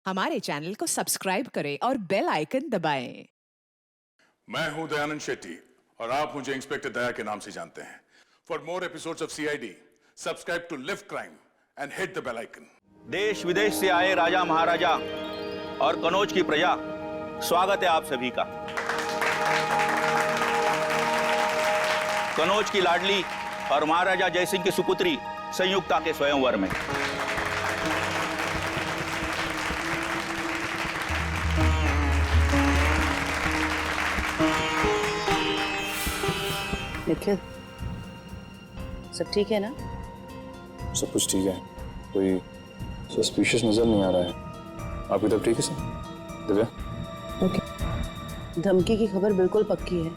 हमारे चैनल को सब्सक्राइब करें और बेल आइकन दबाएं। मैं हूं दयानंद शेट्टी और आप मुझे इंस्पेक्टर दया के नाम से जानते हैं। For more episodes of CID, subscribe to lift crime and hit the bell icon. देश विदेश से आए राजा महाराजा और कनौज की प्रजा, स्वागत है आप सभी का। कनौज की लाडली और महाराजा जयसिंह की सुपुत्री संयुक्ता के स्वयंवर में निखिल, सब ठीक है ना? सब कुछ ठीक है, कोई सस्पिशियस नजर नहीं आ रहा है। आपकी तब ठीक है सर? दिव्या? ओके। धमकी की खबर बिल्कुल पक्की है,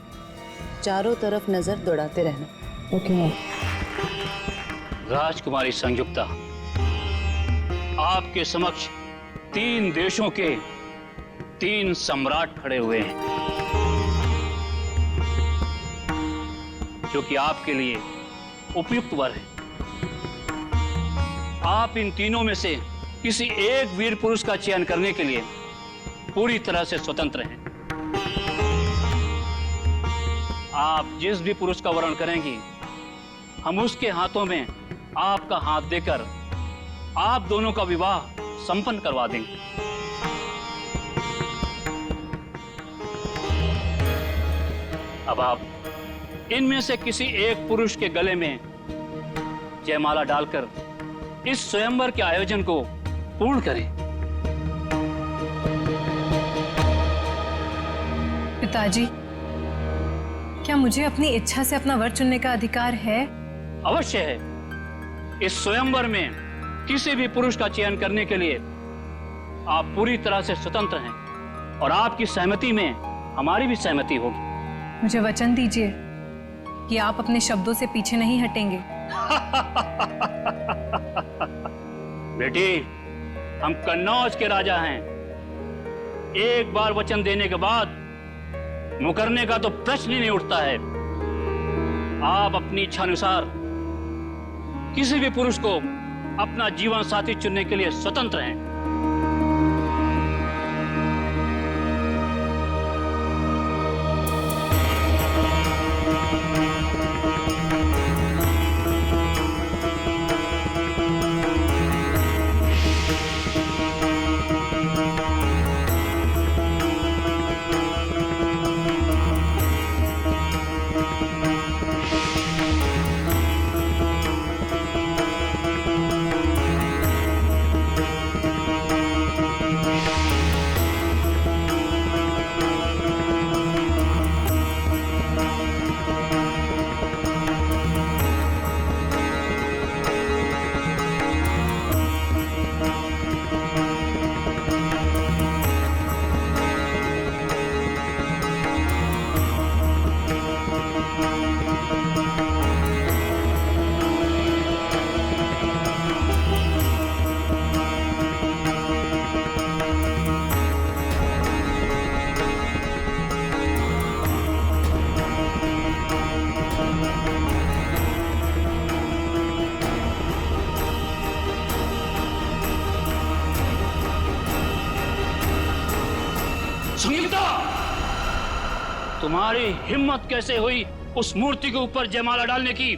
चारों तरफ नजर दौड़ाते रहना। ओके। राजकुमारी संयुक्ता, आपके समक्ष 3 देशों के 3 सम्राट खड़े हुए हैं, जो कि आपके लिए उपयुक्त वर है। आप इन तीनों में से किसी एक वीर पुरुष का चयन करने के लिए पूरी तरह से स्वतंत्र हैं। आप जिस भी पुरुष का वर्ण करेंगी, हम उसके हाथों में आपका हाथ देकर आप दोनों का विवाह संपन्न करवा देंगे। अब आप इनमें से किसी एक पुरुष के गले में जयमाला डालकर इस स्वयंवर के आयोजन को पूर्ण करें। पिताजी, क्या मुझे अपनी इच्छा से अपना वर चुनने का अधिकार है? अवश्य है। इस स्वयंवर में किसी भी पुरुष का चयन करने के लिए आप पूरी तरह से स्वतंत्र हैं और आपकी सहमति में हमारी भी सहमति होगी। मुझे वचन दीजिए कि आप अपने शब्दों से पीछे नहीं हटेंगे। बेटी, हम कन्नौज के राजा हैं। एक बार वचन देने के बाद मुकरने का तो प्रश्न ही नहीं उठता है। आप अपनी इच्छा अनुसार किसी भी पुरुष को अपना जीवन साथी चुनने के लिए स्वतंत्र हैं। संयुक्ता, तुम्हारी हिम्मत कैसे हुई उस मूर्ति के ऊपर जयमाला डालने की?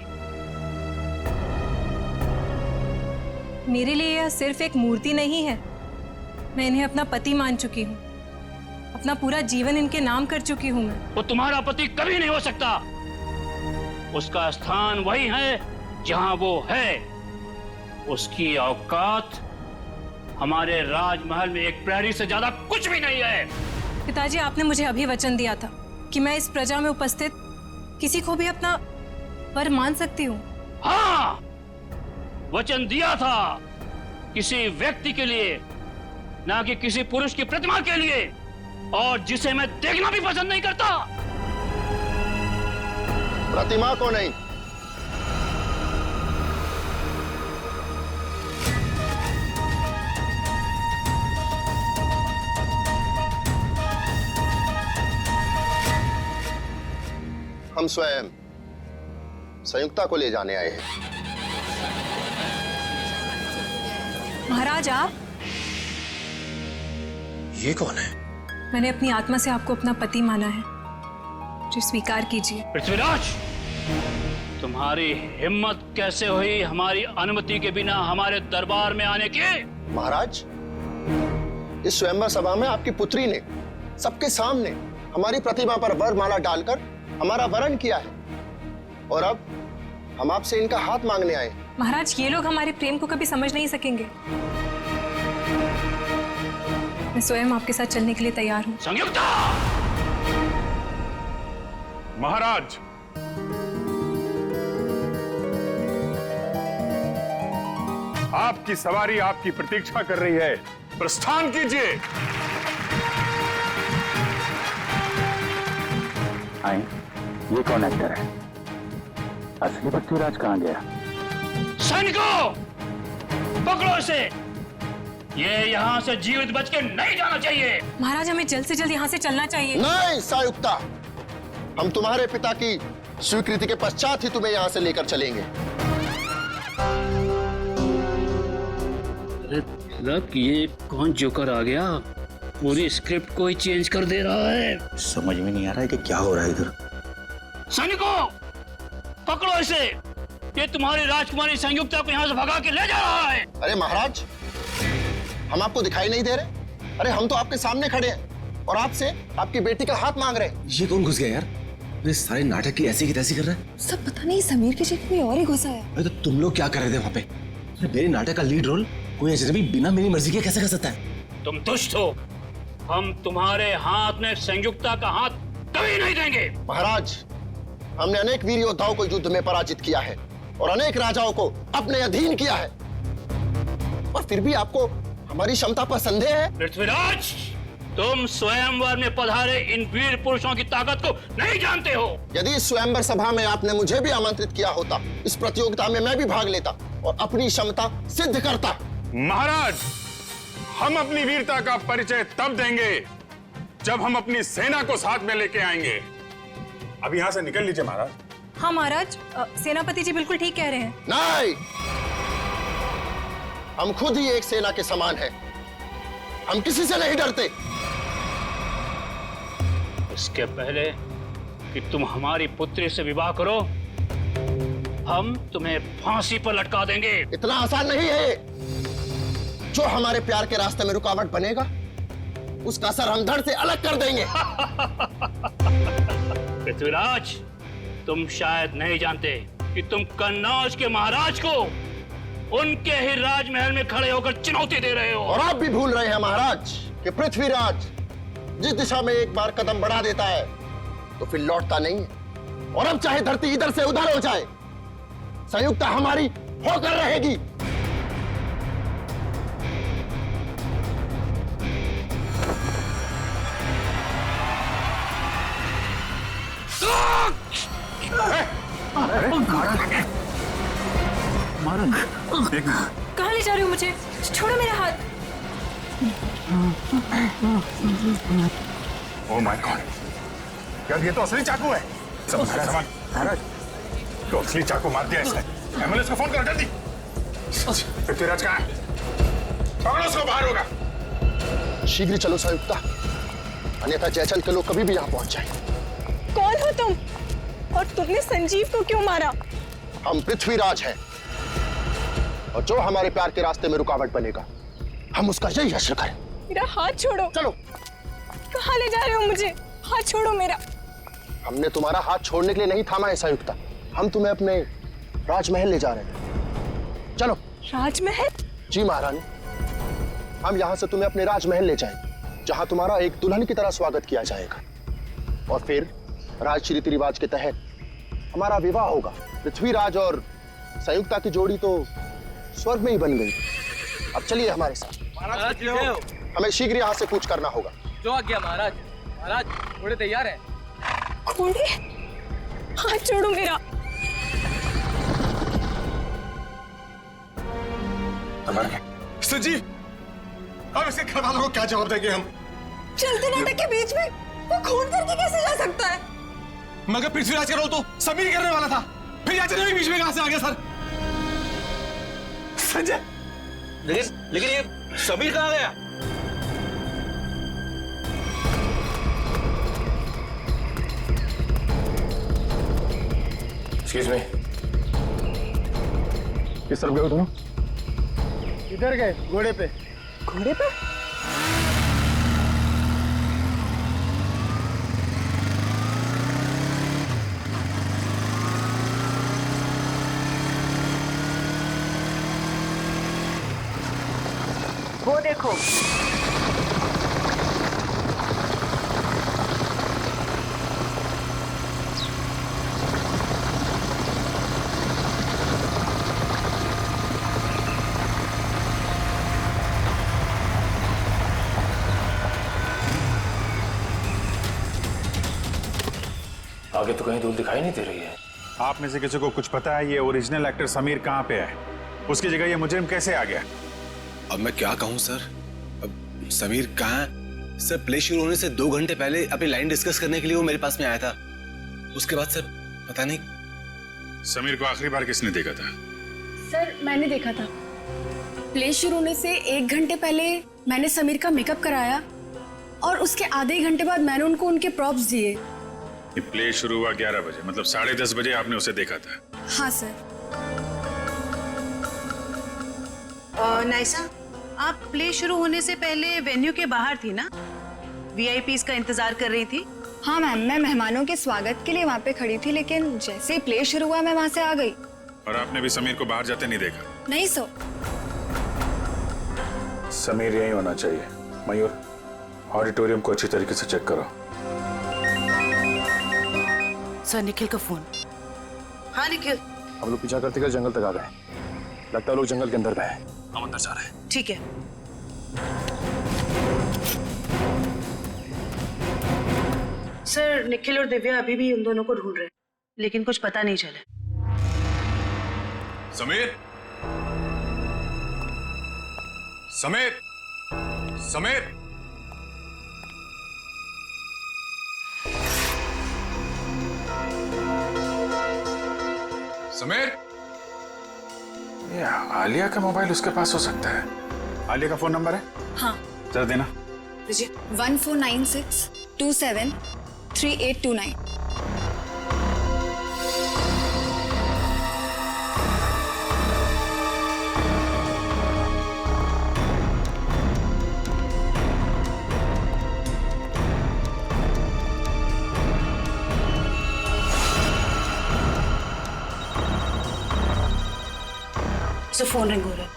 मेरे लिए यह सिर्फ एक मूर्ति नहीं है। मैं इन्हें अपना पति मान चुकी हूँ। अपना पूरा जीवन इनके नाम कर चुकी हूँ मैं। वो तुम्हारा पति कभी नहीं हो सकता। उसका स्थान वही है जहां वो है। उसकी औकात हमारे राजमहल में एक प्रहरी से ज्यादा कुछ भी नहीं है। पिताजी, आपने मुझे अभी वचन दिया था कि मैं इस प्रजा में उपस्थित किसी को भी अपना वर मान सकती हूँ। हाँ, वचन दिया था, किसी व्यक्ति के लिए, ना कि किसी पुरुष की प्रतिमा के लिए, और जिसे मैं देखना भी पसंद नहीं करता। प्रतिमा को नहीं, हम स्वयं संयुक्ता को ले जाने आए हैं। महाराज, आप ये कौन है? मैंने अपनी आत्मा से आपको अपना पति माना है, जो स्वीकार कीजिए। पृथ्वीराज, तुम्हारी हिम्मत कैसे हुई हमारी अनुमति के बिना हमारे दरबार में आने की? महाराज, इस स्वयंवर सभा में आपकी पुत्री ने सबके सामने हमारी प्रतिमा पर वरमाला डालकर हमारा वरण किया है, और अब हम आपसे इनका हाथ मांगने आए। महाराज, ये लोग हमारे प्रेम को कभी समझ नहीं सकेंगे। मैं स्वयं आपके साथ चलने के लिए तैयार हूँ। संयुक्ता! महाराज, आपकी सवारी आपकी प्रतीक्षा कर रही है, प्रस्थान कीजिए। आए, ये कौन एक्टर है? असली पृथ्वीराज कहाँ गया? सैनिकों, पकड़ो इसे। ये यहाँ से जीवित बच के नहीं जाना चाहिए। महाराज, हमें जल्द से जल्द यहाँ से चलना चाहिए। नहीं संयुक्ता, हम तुम्हारे पिता की स्वीकृति के पश्चात ही तुम्हें यहाँ से लेकर चलेंगे। अरे लग, ये कौन जोकर आ गया? पूरी स्क्रिप्ट को ही चेंज कर दे रहा है। समझ में नहीं आ रहा है कि क्या हो रहा है इधर। सैनिकों, पकड़ो इसे। ये तुम्हारी राजकुमारी संयुक्ता को यहाँ से भगा के ले जा रहा है। अरे महाराज, हम आपको दिखाई नहीं दे रहे? अरे हम तो आपके सामने खड़े हैं और आपसे आपकी बेटी का हाथ मांग रहे हैं। ये कौन घुस गया यार? ये सारे नाटक की ऐसी कर रहा है। सब पता नहीं, समीर के जगह कोई और ही घुसा है। अरे तो तुम लोग क्या कर रहे थे वहाँ पे? अरे मेरे नाटक का लीड रोल कोई अजनबी बिना मेरी मर्जी के कैसे कर सकता है? तुम दुष्ट हो। हम तुम्हारे हाथ में संयुक्ता का हाथ कभी नहीं देंगे। महाराज, हमने अनेक वीर योद्धाओं को युद्ध में पराजित किया है और अनेक राजाओं को अपने अधीन किया है, और फिर भी आपको हमारी क्षमता पर संदेह है? पृथ्वीराज, तुम स्वयंवर में पधारे इन वीर पुरुषों की ताकत को नहीं जानते हो। यदि इस स्वयंवर सभा में आपने मुझे भी आमंत्रित किया होता, इस प्रतियोगिता में मैं भी भाग लेता और अपनी क्षमता सिद्ध करता। महाराज, हम अपनी वीरता का परिचय तब देंगे जब हम अपनी सेना को साथ में लेके आएंगे। अब यहाँ से निकल लीजिए महाराज। हाँ महाराज, सेनापति जी बिल्कुल ठीक कह रहे हैं। नहीं, हम खुद ही एक सेना के समान हैं। हम किसी से नहीं डरते। इसके पहले कि तुम हमारी पुत्री से विवाह करो, हम तुम्हें फांसी पर लटका देंगे। इतना आसान नहीं है। जो हमारे प्यार के रास्ते में रुकावट बनेगा, उसका सर हम धड़ से अलग कर देंगे। पृथ्वीराज, तुम शायद नहीं जानते कि तुम कन्नौज के महाराज को उनके ही राजमहल में खड़े होकर चुनौती दे रहे हो। और आप भी भूल रहे हैं महाराज कि पृथ्वीराज जिस दिशा में एक बार कदम बढ़ा देता है तो फिर लौटता नहीं है। और अब चाहे धरती इधर से उधर हो जाए, संयुक्ता हमारी होकर रहेगी। कहाँ ले जा रहे हो मुझे? छोड़ो मेरा हाथ। ओह माय गॉड, यार ये तो असली चाकू है। सब सामान महाराज, तो असली चाकू मार दिया इसने। एम्बुलेंस को फोन करो जल्दी। पृथ्वीराज कहाँ है? पकड़ो उसको, बाहर होगा। शीघ्र चलो संयुक्ता, अन्यथा जयचल के लोग कभी भी यहाँ पहुंच जाएंगे। कौन हो तुम? और तुमने संजीव को क्यों मारा? हम पृथ्वीराज हैं, और जो हमारे प्यार के रास्ते में रुकावट बनेगा, हम उसका यही हश्र करें। मेरा हाथ छोड़ो। चलो। कहाँ ले जा रहे हो मुझे? हाथ छोड़ो मेरा। हमने तुम्हारा हाथ छोड़ने के लिए नहीं थामा है संयुक्ता। हम तुम्हें अपने राजमहल ले जा रहे हैं। चलो। राजमहल? जी महारानी, हम यहाँ से तुम्हें अपने राजमहल ले जाएंगे, जहाँ तुम्हारा एक दुल्हन की तरह स्वागत किया जाएगा, और फिर राजश्री रीति रिवाज के तहत हमारा विवाह होगा। पृथ्वीराज और संयुक्ता की जोड़ी तो स्वर्ग में ही बन गई। अब चलिए हमारे साथ। हमें शीघ्र यहाँ से कूच करना होगा। जो आ गया महाराज। महाराज, घोड़े तैयार हैं। घोड़े? हाथ छोड़ो मेरा। संजीव, अब इसके घर वालों को क्या जवाब देंगे हम? चलते नाटक के बीच में वो खून करके कैसे जा सकता है? मगर पृथ्वीराज का रोल तो समीर करने वाला था, फिर याचन भी बीच में कहां से आ गया सर? संजय, लेकिन ये समीर कहाँ गया? एक्सक्यूज मी, किस तरफ गए हो दोनों? इधर गए, घोड़े पे। घोड़े पे? वो देखो। आगे तो कहीं दूर दिखाई नहीं दे रही है। आप में से किसी को कुछ पता है ये ओरिजिनल एक्टर समीर कहाँ पे है? उसकी जगह ये मुजरिम कैसे आ गया? अब मैं क्या कहूँ सर, अब समीर कहाँ है? सर प्ले शुरू होने से 2 घंटे पहले अपनी लाइन डिस्कस करने के लिए वो मेरे पास में आया था। उसके बाद सर पता नहीं। समीर को आखिरी बार किसने देखा था? सर मैंने देखा था। प्ले शुरू होने से 1 घंटे पहले मैंने समीर का मेकअप कराया और उसके आधे घंटे बाद मैंने उनको उनके प्रॉप्स दिए। ये प्ले शुरू हुआ 11 बजे, मतलब 10:30 बजे आपने उसे देखा था? हाँ सर। नाइसा, आप प्ले शुरू होने से पहले वेन्यू के बाहर थी ना? वीआईपीज का इंतजार कर रही थी? हाँ मैम, मैं मेहमानों के स्वागत के लिए वहाँ पे खड़ी थी, लेकिन जैसे ही प्ले शुरू हुआ मैं वहाँ से आ गई। और आपने भी समीर को बाहर जाते नहीं देखा? नहीं सर। समीर यही होना चाहिए। मयूर, ऑडिटोरियम को अच्छी तरीके से चेक करो। सर, निखिल का फोन। हाँ निखिल। हम लोग पीछा करते जंगल तक आ गए। लगता है लोग जंगल के अंदर गए। हम अंदर जा रहे हैं। ठीक है। सर, निखिल और दिव्या अभी भी उन दोनों को ढूंढ रहे हैं, लेकिन कुछ पता नहीं चला। समीर, समीर, समीर, समीर। ये आलिया का मोबाइल उसके पास हो सकता है। आलिया का फोन नंबर है? हाँ। जरा देना। 1496273829। उसे फोन रिंग हो रहा है।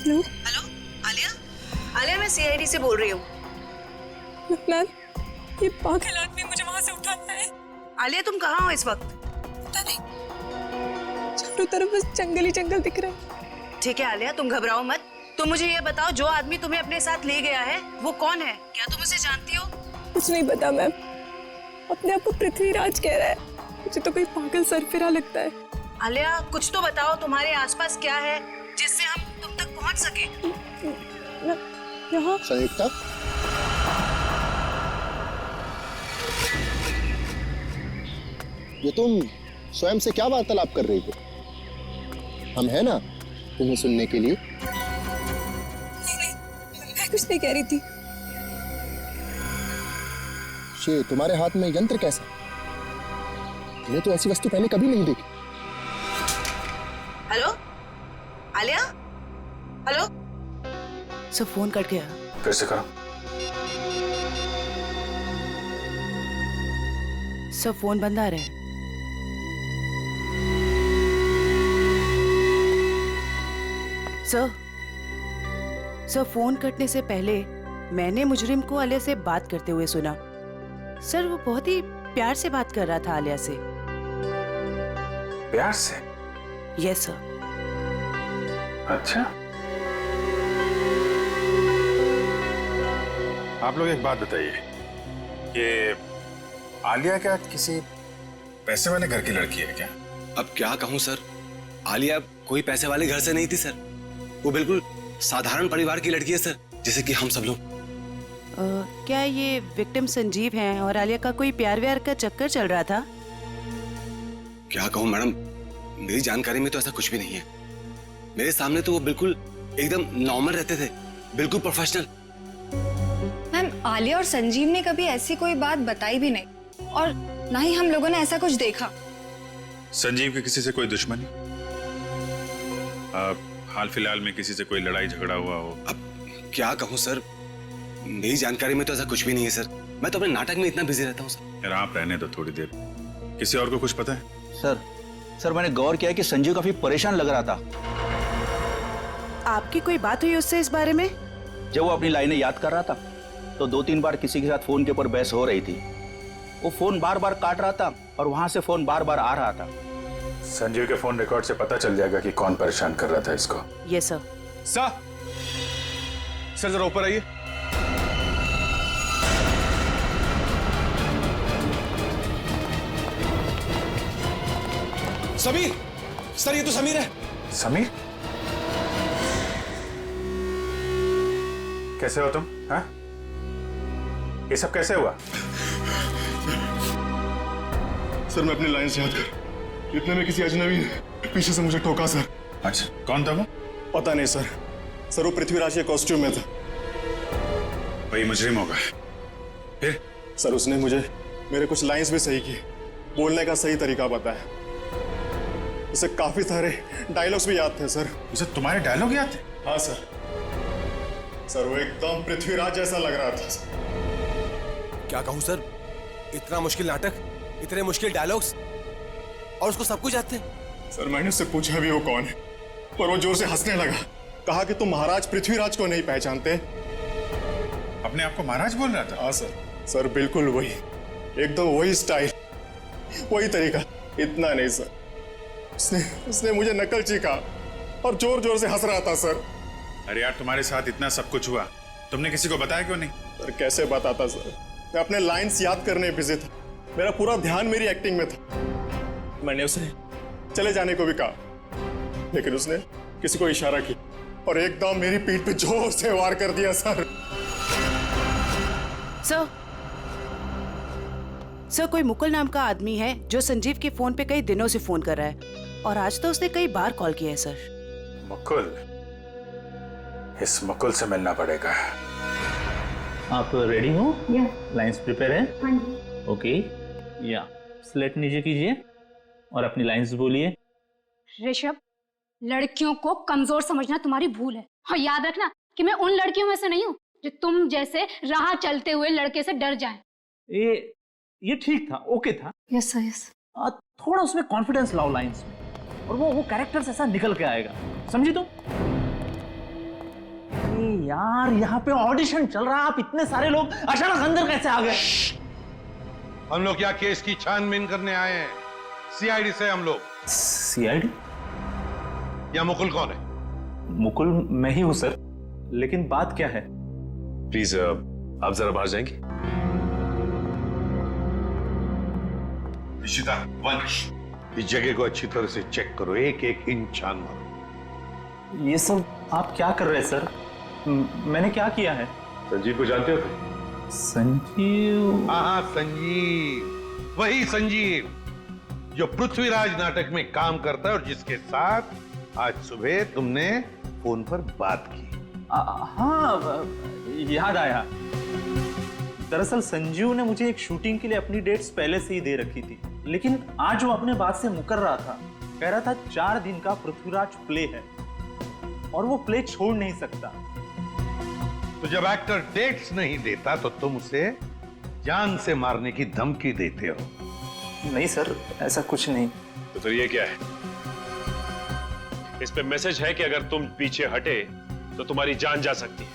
हेलो। हेलो, आलिया? आलिया, मैं सीआईडी से बोल रही हूँ। मैम, ये पागल आदमी मुझे वहां से उठाना है। आलिया, तुम कहाँ हो इस वक्त? पता नहीं, चारों तरफ बस जंगल ही जंगल दिख रहा है। ठीक है आलिया, तुम घबराओ मत। तुम मुझे ये बताओ, जो आदमी तुम्हें अपने साथ ले गया है वो कौन है? क्या तुम उसे जानती हो? कुछ नहीं पता मैम, अपने आप को पृथ्वीराज कह रहा है। मुझे तो कोई पागल सरफिरा लगता है। आलिया, कुछ तो बताओ, तुम्हारे आसपास क्या है जिससे हम तुम तक पहुंच सके? यहाँ संयुक्ता, ये तुम स्वयं से क्या वार्तालाप कर रही हो? हम है ना तुम्हें सुनने के लिए। नहीं, मैं कुछ नहीं कह रही थी। ये तुम्हारे हाथ में यंत्र कैसा? मैंने तो ऐसी वस्तु पहले कभी नहीं देखी। हेलो आलिया? हेलो? सब फोन कट गया। फिर से करो। सब फोन बंद आ रहे हैं। सर, फोन कटने से पहले मैंने मुजरिम को आलिया से बात करते हुए सुना। सर, वो बहुत ही प्यार से बात कर रहा था आलिया से। प्यार से? Yes sir. अच्छा, आप लोग एक बात बताइए, ये आलिया क्या किसी पैसे वाले घर की लड़की है क्या? अब क्या कहूँ सर, आलिया कोई पैसे वाले घर से नहीं थी सर। वो बिल्कुल साधारण परिवार की लड़की है सर, जैसे कि हम सब लोग। क्या ये विक्टिम संजीव हैं और आलिया का कोई प्यार व्यार का चक्कर चल रहा था? क्या कहूँ मैडम, मेरी जानकारी में तो ऐसा कुछ भी नहीं है। मेरे सामने तो वो बिल्कुल एकदम नॉर्मल रहते थे, बिल्कुल प्रोफेशनल। मैम, आलिया और संजीव ने कभी ऐसी कोई बात बताई भी नहीं और ना ही हम लोगों ने ऐसा कुछ देखा। संजीव की किसी से कोई दुश्मनी? हाल फिलहाल में किसी से कोई लड़ाई झगड़ा हुआ हो? अब क्या कहूँ सर, मेरी जानकारी में तो ऐसा कुछ भी नहीं है सर। मैं तो अपने नाटक में इतना बिजी रहता हूँ सर। यार आप रहने दो थोड़ी देर। किसी और को कुछ पता है? सर मैंने गौर किया कि संजीव काफी परेशान लग रहा था। आपकी कोई बात हुई उससे इस बारे में? जब वो अपनी लाइनें याद कर रहा था तो 2-3 बार किसी के साथ फोन के ऊपर बहस हो रही थी। वो फोन बार बार काट रहा था और वहां से फोन बार बार आ रहा था। संजीव के फोन रिकॉर्ड से पता चल जाएगा कि कौन परेशान कर रहा था इसको। Yes sir. सर जरा ऊपर आइए। समीर, सर ये तो समीर है। समीर? कैसे हो तुम? हाँ? ये सब कैसे हुआ? सर मैं अपनी लाइंस याद कर, इतने में किसी अजनबी ने पीछे से मुझे ठोका सर। अच्छा, कौन था वो? पता नहीं सर। सर वो पृथ्वीराज के कॉस्ट्यूम में था। वही मुजरिम होगा। फिर? सर उसने मुझे मेरे कुछ लाइंस भी सही किए, बोलने का सही तरीका बताया। उसे काफी सारे डायलॉग्स भी याद थे सर। उसे तुम्हारे डायलॉग याद थे? हाँ सर। सर वो एकदम पृथ्वीराज जैसा लग रहा था। क्या कहूँ सर, इतना मुश्किल नाटक, इतने मुश्किल डायलॉग्स और उसको सब कुछ याद थे। सर मैंने उससे पूछा भी वो कौन है, पर वो जोर से हंसने लगा। कहा कि तुम महाराज पृथ्वीराज को नहीं पहचानते। अपने आप को महाराज बोल रहा था? हाँ सर। सर बिल्कुल वही, एकदम वही स्टाइल, वही तरीका। इतना नहीं सर, उसने मुझे नकलची कहा और जोर जोर से हंस रहा था सर। अरे यार तुम्हारे साथ इतना सब कुछ हुआ, तुमने किसी को बताया क्यों नहीं? सर कैसे बताता सर, मैं अपने लाइंस याद करने बिजी था। मेरा पूरा ध्यान मेरी एक्टिंग में था। मैंने उसे चले जाने को भी कहा, लेकिन उसने किसी को इशारा किया और एकदम मेरी पीठ पे जोर से वार कर दिया सर। सर कोई मुकुल नाम का आदमी है जो संजीव के फोन पे कई दिनों से फोन कर रहा है और आज तो उसने कई बार कॉल किया है सर। मुकुल? इस मुकुल से मिलना पड़ेगा। आप रेडी हो? या लाइंस प्रिपेयर है? हाँ जी। ओके, या स्लेट नीचे कीजिए और अपनी लाइंस बोलिए। ऋषभ, लड़कियों को कमजोर समझना तुम्हारी भूल है और याद रखना कि मैं उन लड़कियों में से नहीं हूँ जो तुम जैसे राह चलते हुए लड़के से डर जाएं। ये ठीक था, ओके था। Yes sir, yes. थोड़ा उसमें कॉन्फिडेंस लाओ लाइंस में और वो कैरेक्टर ऐसा निकल के आएगा, समझी तुम? यार यहाँ पे ऑडिशन चल रहा है, आप इतने सारे लोग अचानक अंदर कैसे आ गए? हम लोग क्या केस की छानबीन करने आए हैं? सीआईडी से हम लोग। सीआईडी? या मुकुल कौन है? मुकुल मैं ही हूं सर, लेकिन बात क्या है? प्लीज आप जरा बाहर जाएंगे? निशिता, वंश, इस जगह को अच्छी तरह से चेक करो, एक एक इंच छान मारो। ये सब आप क्या कर रहे हैं सर? मैंने क्या किया है? संजीव को जानते हो? संजीव? हाँ संजीव, वही संजीव जो पृथ्वीराज नाटक में काम करता है और जिसके साथ आज सुबह तुमने फोन पर बात की। हाँ याद आया। दरअसल संजीव ने मुझे एक शूटिंग के लिए अपनी डेट्स पहले से ही दे रखी थी, लेकिन आज वो अपने बात से मुकर रहा था। कह रहा था 4 दिन का पृथ्वीराज प्ले है और वो प्ले छोड़ नहीं सकता। तो जब एक्टर डेट्स नहीं देता तो तुम उसे जान से मारने की धमकी देते हो? नहीं सर, ऐसा कुछ नहीं। तो फिर ये क्या है? इस पे मैसेज है कि अगर तुम पीछे हटे तो तुम्हारी जान जा सकती है।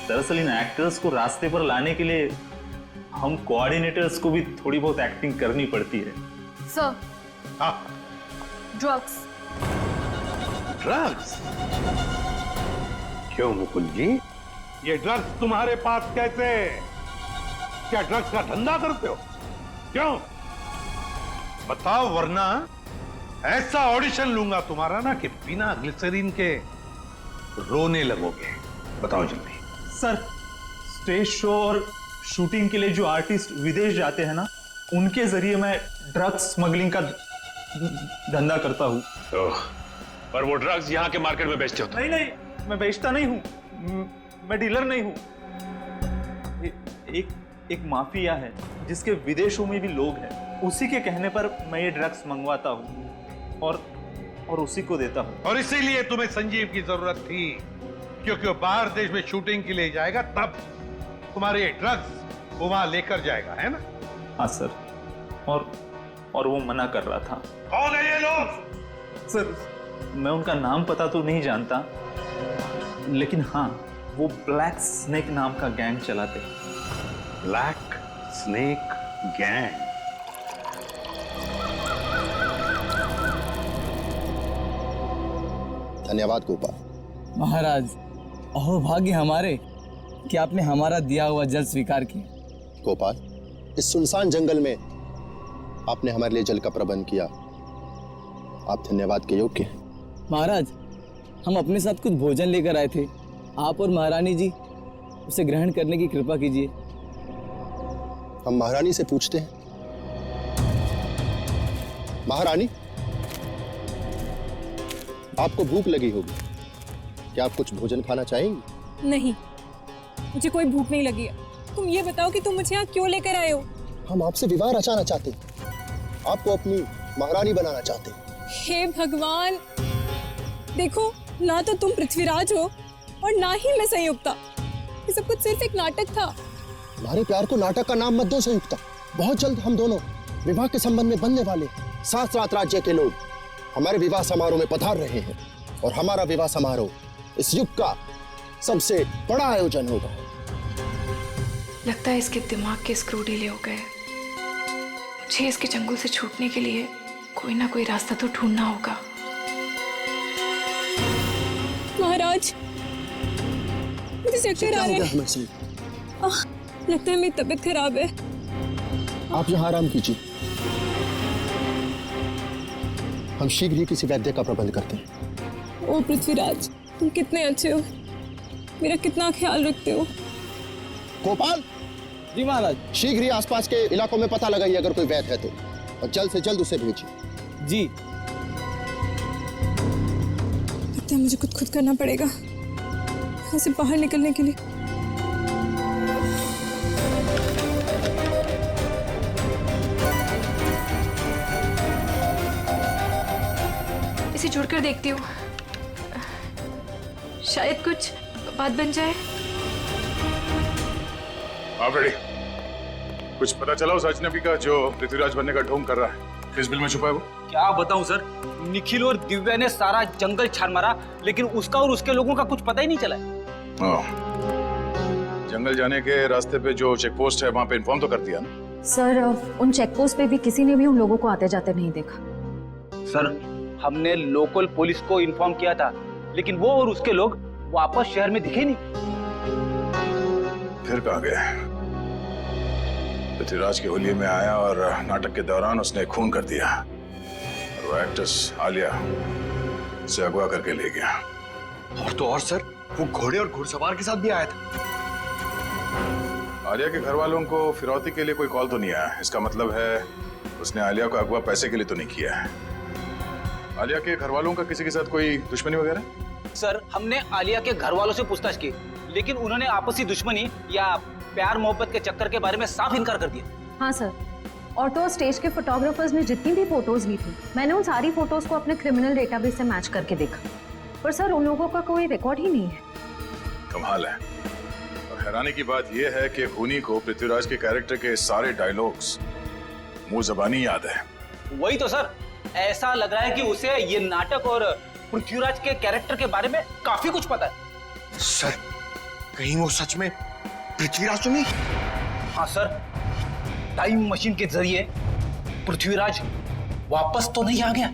दरअसल इन एक्टर्स को रास्ते पर लाने के लिए हम कोऑर्डिनेटर्स को भी थोड़ी बहुत एक्टिंग करनी पड़ती है। सर, हाँ, ड्रग्स। ड्रग्स? क्यों मुकुल जी, ये ड्रग्स तुम्हारे पास कैसे? क्या ड्रग्स का धंधा करते हो? क्यों बताओ, वरना ऐसा ऑडिशन लूंगा तुम्हारा ना कि बिना ग्लिसरीन के रोने लगोगे। बताओ जल्दी। सर स्टेज शो और शूटिंग के लिए जो आर्टिस्ट विदेश जाते हैं ना, उनके जरिए मैं ड्रग्स स्मगलिंग का धंधा करता हूँ। पर वो ड्रग्स यहाँ के मार्केट में बेचते हो? नहीं नहीं, मैं बेचता नहीं हूँ, मैं डीलर नहीं हूँ। एक माफिया है जिसके विदेशों में भी लोग हैं, उसी के कहने पर मैं ये ड्रग्स मंगवाता हूँ और उसी को देता हूँ। और इसीलिए तुम्हें संजीव की जरूरत थी, क्योंकि वो बाहर देश में शूटिंग के लिए जाएगा, तब तुम्हारे ये ड्रग्स वो वहां लेकर जाएगा, है ना? हाँ सर, और वो मना कर रहा था। कौन है ये लोग? सर, मैं उनका नाम पता तो नहीं जानता, लेकिन हाँ, वो ब्लैक स्नेक नाम का गैंग चलाते हैं। Black snake gang? धन्यवाद गोपाल। महाराज, अहो भाग्य हमारे कि आपने हमारा दिया हुआ जल स्वीकार किया। गोपाल, इस सुनसान जंगल में आपने हमारे लिए जल का प्रबंध किया, आप धन्यवाद के योग्य हैं। महाराज, हम अपने साथ कुछ भोजन लेकर आए थे, आप और महारानी जी उसे ग्रहण करने की कृपा कीजिए। हम महारानी से पूछते हैं। महारानी, आपको भूख लगी होगी, क्या आप कुछ भोजन खाना चाहेंगी? नहीं, मुझे कोई भूख नहीं लगी है। तुम ये बताओ कि तुम मुझे यहाँ क्यों लेकर आए हो? हम आपसे विवाह रचाना चाहते हैं, आपको अपनी महारानी बनाना चाहते हैं। हे भगवान, देखो, ना तो तुम पृथ्वीराज हो और ना ही मैं संयुक्ता। ये सब कुछ सिर्फ एक नाटक था। हमारे प्यार को नाटक का नाम मत दो संयुक्ता। बहुत जल्द हम दोनों विवाह के संबंध में बनने वाले 7 राज्य के लोग हमारे विवाह समारोह में पधार रहे हैं, और हमारा विवाह समारोह इस युग का सबसे बड़ा आयोजन होगा। लगता है इसके दिमाग के स्क्रू ढीले हो गए। मुझे इसके चंगुल से छूटने के लिए कोई ना कोई रास्ता तो ढूंढना होगा। महाराज, मुझे चक्कर आ रहे हैं। लगता है मेरी तबीयत खराब है। आप यहाँ आराम कीजिए, हम शीघ्र ही किसी वैद्य का प्रबंध करते हैं। ओ पृथ्वीराज, तुम कितने अच्छे हो, मेरा कितना ख्याल रखते हो। गोपाल जी महाराज, शीघ्र ही आसपास के इलाकों में पता लगाइए अगर कोई वैद्य है तो, और जल्द से जल्द उसे भेजिए। जी। लगता है मुझे खुद करना पड़ेगा यहाँ से बाहर निकलने के लिए। इसे जोड़कर देखती हूँ, शायद कुछ बात बन जाए। आप रेडी? कुछ पता चला उस अजनबी का जो पृथ्वीराज बनने का ढोंग कर रहा है? किस बिल में छुपा है वो? क्या बताऊं सर, निखिल और दिव्या ने सारा जंगल छान मारा, लेकिन उसका और उसके लोगों का कुछ पता ही नहीं चला। जंगल जाने के रास्ते पे जो चेक पोस्ट है वहाँ पे इन्फॉर्म तो कर दिया ना? सर, उन चेक पोस्ट पे भी किसी ने भी उन लोगों को आते जाते नहीं देखा। सर, हमने लोकल पुलिस को इन्फॉर्म किया था, लेकिन वो और उसके लोग वापस शहर में दिखे नहीं। फिर कहाँ गए? पृथ्वीराज के होलिये में आया और नाटक के दौरान उसने खून कर दिया, और वो एक्ट्रेस आलिया से अगवा करके ले गया। और तो और सर, वो घोड़े और घुड़सवार के साथ भी आया था। आलिया के घर वालों को फिरौती के लिए कोई कॉल तो नहीं आया। इसका मतलब है उसने आलिया को अगवा पैसे के लिए तो नहीं किया है। आलिया के घर वालों का किसी के साथ कोई दुश्मनी वगैरह? सर, हमने आलिया के घर वालों से पूछताछ की, लेकिन उन्होंने आपसी दुश्मनी या प्यार मोहब्बत के चक्कर के बारे में साफ इनकार कर दिया। हाँ सर, और तो स्टेज के फोटोग्राफर्स ने जितनी भी फोटोज ली थी, मैंने उन सारी फोटोज को अपने क्रिमिनल डेटाबेस से मैच करके देखा, पर सर उन लोगों का कोई रिकॉर्ड ही नहीं है। कमाल है। और हैरानी की बात यह है कि खूनी को पृथ्वीराज के कैरेक्टर के सारे डायलॉग्स मुंह ज़बानी याद है। वही तो सर, ऐसा लग रहा है कि उसे ये नाटक और पृथ्वीराज के कैरेक्टर के बारे में काफी कुछ पता है। सर, कहीं वो सच में पृथ्वीराज तो नहीं? हाँ सर, टाइम मशीन के जरिए पृथ्वीराज वापस तो नहीं आ गया?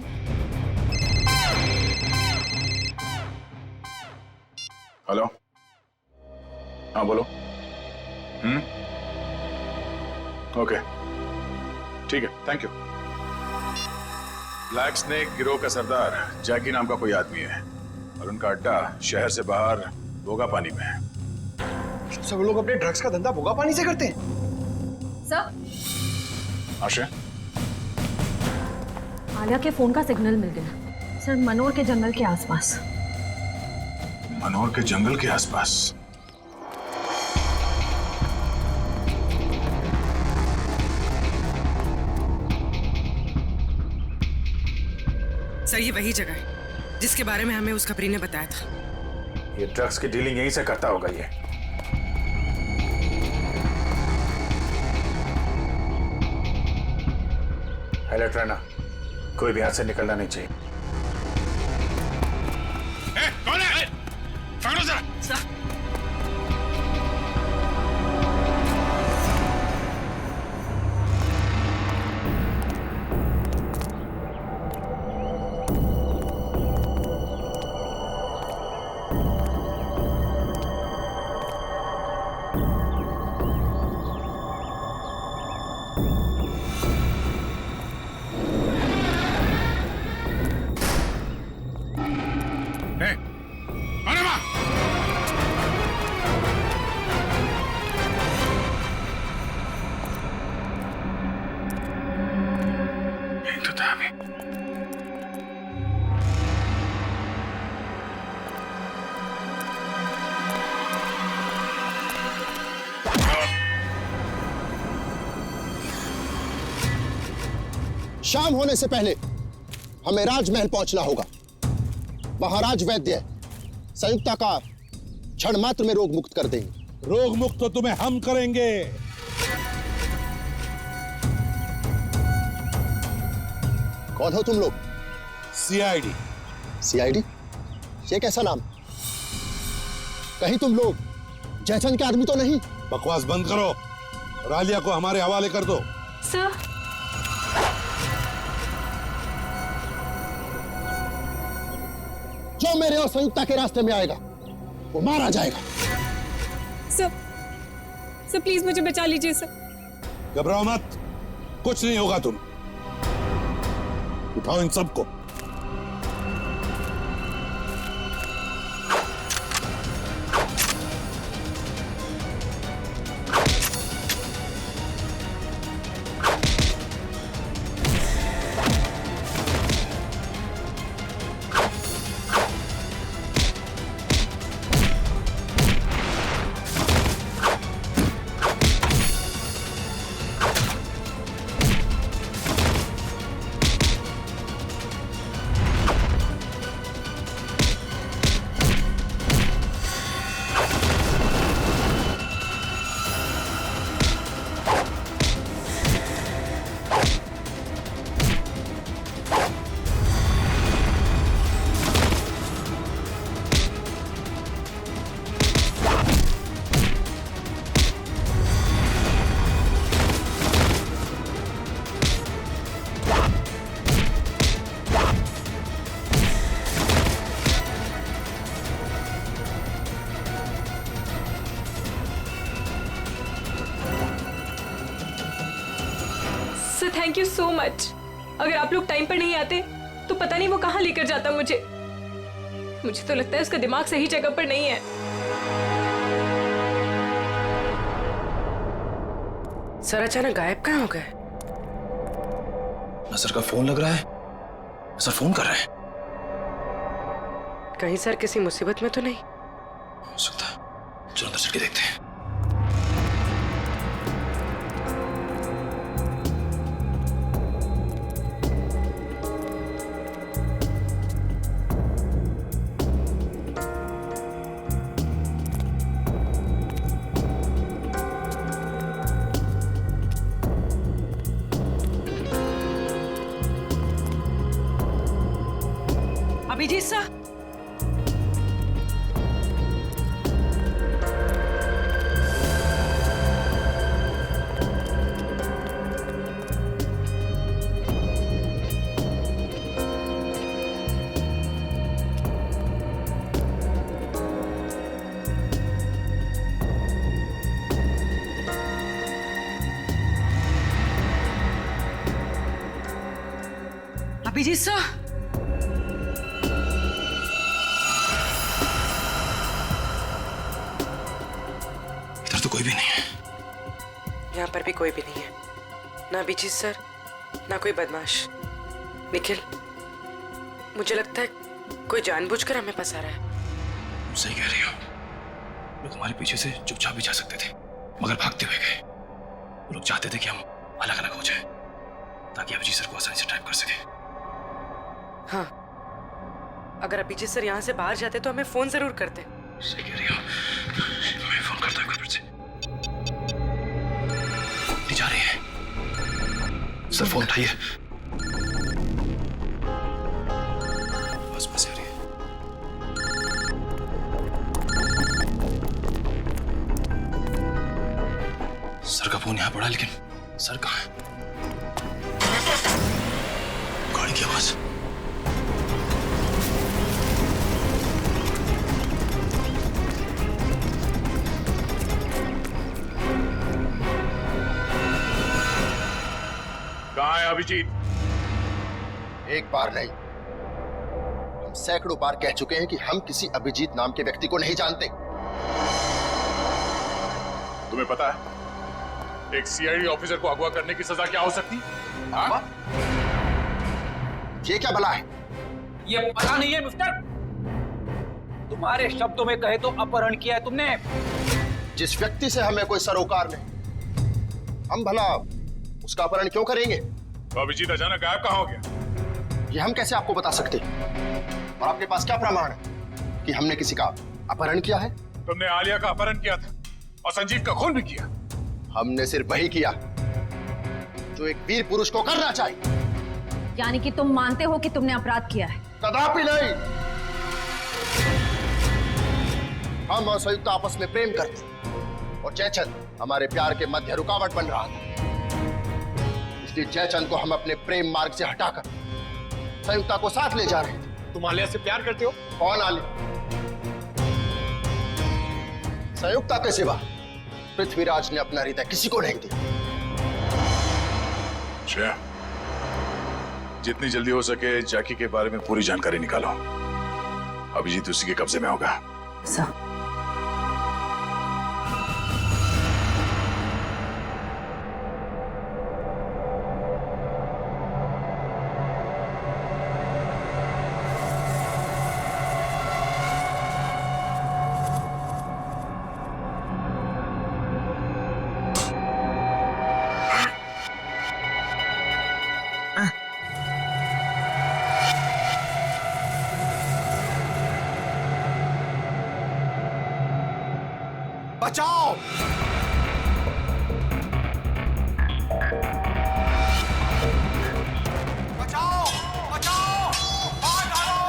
हेलो, हाँ बोलो। ओके, ठीक है, थैंक यू। ब्लैक स्नेक गिरोह का सरदार जैकी नाम का कोई आदमी है, और उनका अड्डा शहर से बाहर बोगा पानी में है। सब लोग अपने ड्रग्स का धंधा भुगा पानी से करते हैं। सर, आशा, आलिया के फोन का सिग्नल मिल गया सर, मनोर के जंगल के आसपास। मनोर के जंगल के आसपास? सर, ये वही जगह है जिसके बारे में हमें उसका प्री ने बताया था। ये ड्रग्स की डीलिंग यहीं से करता होगा ये। अलर्ट रहना, कोई भी हाथ से निकलना नहीं चाहिए। कौन है? पकड़ो जरा। शाम होने से पहले हमें राजमहल पहुंचना होगा। महाराज वैद्य संयुक्ता का क्षण मात्र में रोग मुक्त कर देंगे। रोग मुक्त तो तुम्हें हम करेंगे। कौन हो तुम लोग? सीआईडी। सीआईडी? ये कैसा नाम? कहीं तुम लोग जयचंद के आदमी तो नहीं? बकवास बंद करो, रालिया को हमारे हवाले कर दो। सर, जो मेरे और संयुक्ता के रास्ते में आएगा वो मारा जाएगा। सर प्लीज मुझे बचा लीजिए सर। घबराओ मत, कुछ नहीं होगा। तुम उठाओ इन सबको। Sir thank you so much. अगर आप लोग टाइम पर नहीं आते तो पता नहीं वो कहाँ लेकर जाता मुझे। मुझे तो लगता है उसका दिमाग सही जगह पर नहीं है। सर अचानक गायब कहाँ हो गए? सर का फोन लग रहा है, सर फोन कर रहे हैं। कहीं सर किसी मुसीबत में तो नहीं? हो सकता है, चलो अंदर चल के देखते हैं। अभिजीत सर, अभिजीत सर, पर भी कोई भी नहीं है, ना अभिजीत सर, ना कोई बदमाश। निखिल, मुझे लगता है कोई जानबूझकर हमें फंसा रहा है। सही कह रही हो। लोग हमारे पीछे से चुपचाप भी जा सकते थे, मगर भागते हुए गए। वो लोग चाहते थे कि हम अलग अलग हो जाएं, ताकि अभिजीत सर को आसानी से ट्रैप कर सके। हाँ, अगर अभिजीत सर यहाँ से बाहर जाते तो हमें फोन जरूर करते। सही कह रही हो। मैं फोन करता हूँ फिर से। नहीं जा रही है। सर फोन उठाइए। बस आ रही है। सर का फोन यहाँ पड़ा, लेकिन सर कहाँ है? गाड़ी की आवाज। कहाँ है अभिजीत? एक बार नहीं, हम सैकड़ों बार कह चुके हैं कि हम किसी अभिजीत नाम के व्यक्ति को नहीं जानते। तुम्हें पता है एक सीआईडी ऑफिसर को अगवा करने की सजा क्या हो सकती है? हाँ? ये क्या भला है? ये पता नहीं है मिस्टर। तुम्हारे शब्दों में कहे तो अपहरण किया है तुमने। जिस व्यक्ति से हमें कोई सरोकार नहीं, हम भला उसका अपहरण क्यों करेंगे? तो अभिजीत अचानक गायब कहाँ हो गया? ये हम कैसे आपको बता सकते हैं? और आपके पास क्या प्रमाण है कि हमने किसी का अपहरण किया है? तुमने आलिया का अपहरण किया था और संजीव का खून भी किया। हमने सिर्फ वही किया जो एक वीर पुरुष को करना चाहिए। यानी कि तुम मानते हो कि तुमने अपराध किया है? कदापि नहीं। हम और संयुक्त आपस में प्रेम करते और जयचंद हमारे प्यार के मध्य रुकावट बन रहा था, इसलिए जयचंद को हम अपने प्रेम मार्ग से हटाकर संयुक्ता को साथ ले जा रहे थे। तुम आलिया से प्यार करते हो? कौन आलिया? संयुक्ता के सिवा पृथ्वीराज ने अपना हृदय किसी को नहीं दिया। श्रेया, जितनी जल्दी हो सके जैकी के बारे में पूरी जानकारी निकालो। अभिजीत उसी के कब्जे में होगा। सर, बचाओ! बचाओ! बचाओ! मार डालो!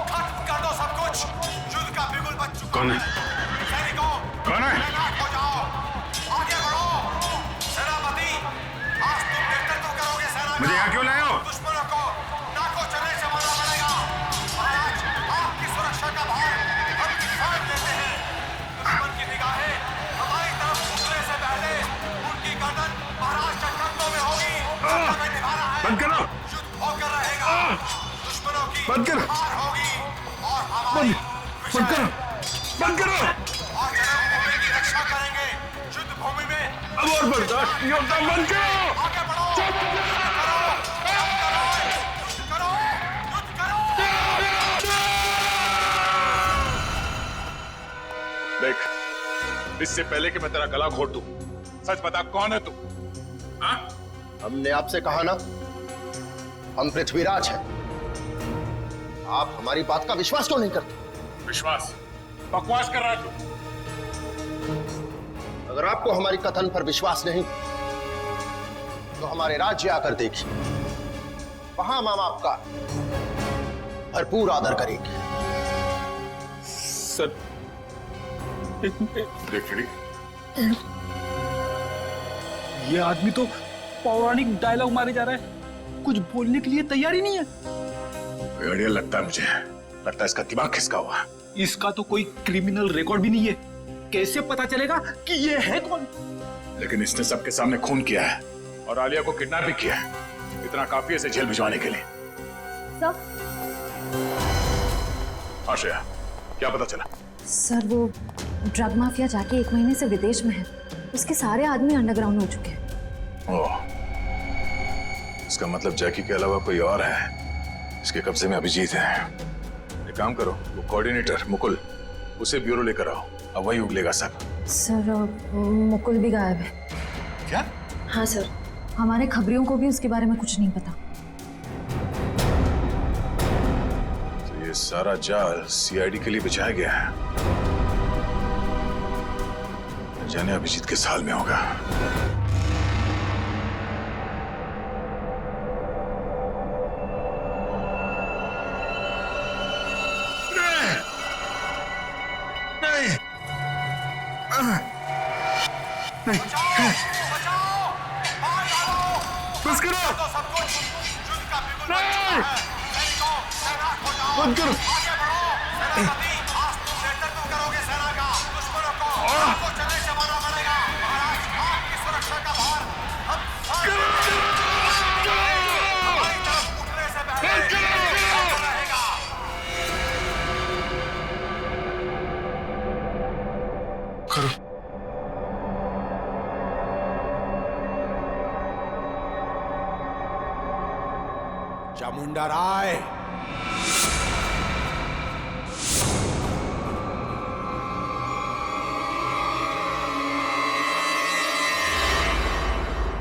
खत्म कर दो सब कुछ! युद्ध का बिगुल बज चुका कौन है? सैनिकों, कौन है? तैनात हो जाओ! आगे बढ़ो! सेनापति, आज तुम नेतृत्व करोगे सेना का। मुझे यहाँ क्यों लाए हो? दुश्मनों को नाकों चलने से मारना पड़ेगा। महाराज, आपकी सुरक्षा का भार हम किसान लेते हैं। दुश्मन की निगाहें हमारी तरफ उठने से पहले उनकी गर्दन महाराज के कंधों में होगी। हमें निभाना है। बंद करो। युद्ध होकर रहेगा। दुश्मनों की बंद करो। हार होगी और हमारी बंद करो। बंद करो। और जन्मभूमि की रक्षा करेंगे। युद्ध भूमि में अब और बर्दाश्त नहीं होता। बंद करो। आगे बढ़ो। देख, इससे पहले कि मैं तेरा गला घोट दूं, सच बता कौन है तू? हाँ? हमने आपसे कहा ना, हम पृथ्वीराज हैं। आप हमारी बात का विश्वास क्यों नहीं करते? विश्वास? बकवास कर रहा है तू। अगर आपको हमारी कथन पर विश्वास नहीं तो हमारे राज्य आकर देखिए, वहां हम आपका भरपूर आदर करेंगे। सर, देख ये आदमी तो पौराणिक डायलॉग मारे जा रहा है, कुछ बोलने के लिए तैयार ही नहीं है। भेड़िया लगता है मुझे, लगता है इसका दिमाग खिसका हुआ है। इसका तो कोई क्रिमिनल रिकॉर्ड भी नहीं है, कैसे पता चलेगा कि ये है कौन? लेकिन इसने सबके सामने खून किया है और आलिया को किडनैप भी किया है। इतना काफी है इसे जेल भिजवाने के लिए। सर, आश्रया, क्या पता चला? सर वो ड्रग माफिया जाके 1 महीने से विदेश में है। उसके सारे आदमी अंडरग्राउंड हो चुके हैं। ओह, इसका मतलब जैकी के अलावा कोई और है। इसके कब्जे में अभिजीत है। एक काम करो, वो कोऑर्डिनेटर मुकुल, उसे ब्यूरो लेकर आओ। अब वही उगलेगा सब। सर मुकुल भी गायब है। क्या? हाँ सर, हमारे खबरियों को भी उसके बारे में कुछ नहीं पता। तो ये सारा जाल सीआईडी के लिए बिछाया गया है। न जाने अभिजीत किस हाल में होगा। बस करो। बंद करो। करोगे सेना का दुश्मनों को आपको चले से मारना पड़ेगा। महाराज आपकी सुरक्षा का भार हम हमारी तरफ उठने से पहले रहेगा। करो। चामुंडा राय,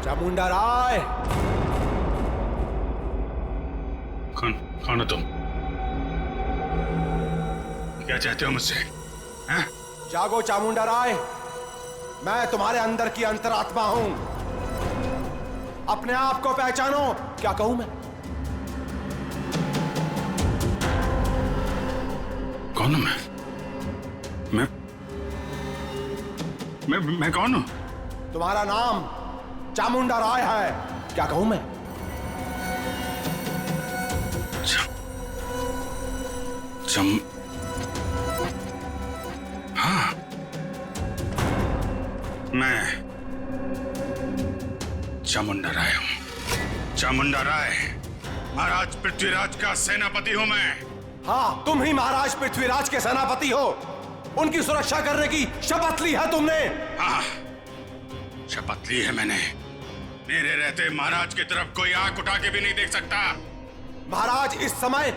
चामुंडा राय। कौन हो तुम? क्या चाहते हो मुझसे? हैं? जागो चामुंडा राय, मैं तुम्हारे अंदर की अंतरात्मा हूं। अपने आप को पहचानो। क्या कहूं मैं? कौन हूं मैं कौन हूं? तुम्हारा नाम चामुंडा राय है। क्या कहूं मैं? हाँ, मैं चामुंडा राय हूं। चामुंडा राय, महाराज पृथ्वीराज का सेनापति हूं मैं। हाँ, तुम ही महाराज पृथ्वीराज के सेनापति हो। उनकी सुरक्षा करने की शपथ ली है तुमने। हाँ, शपथ ली है मैंने। मेरे रहते महाराज की तरफ कोई आंख उठा के भी नहीं देख सकता। महाराज इस समय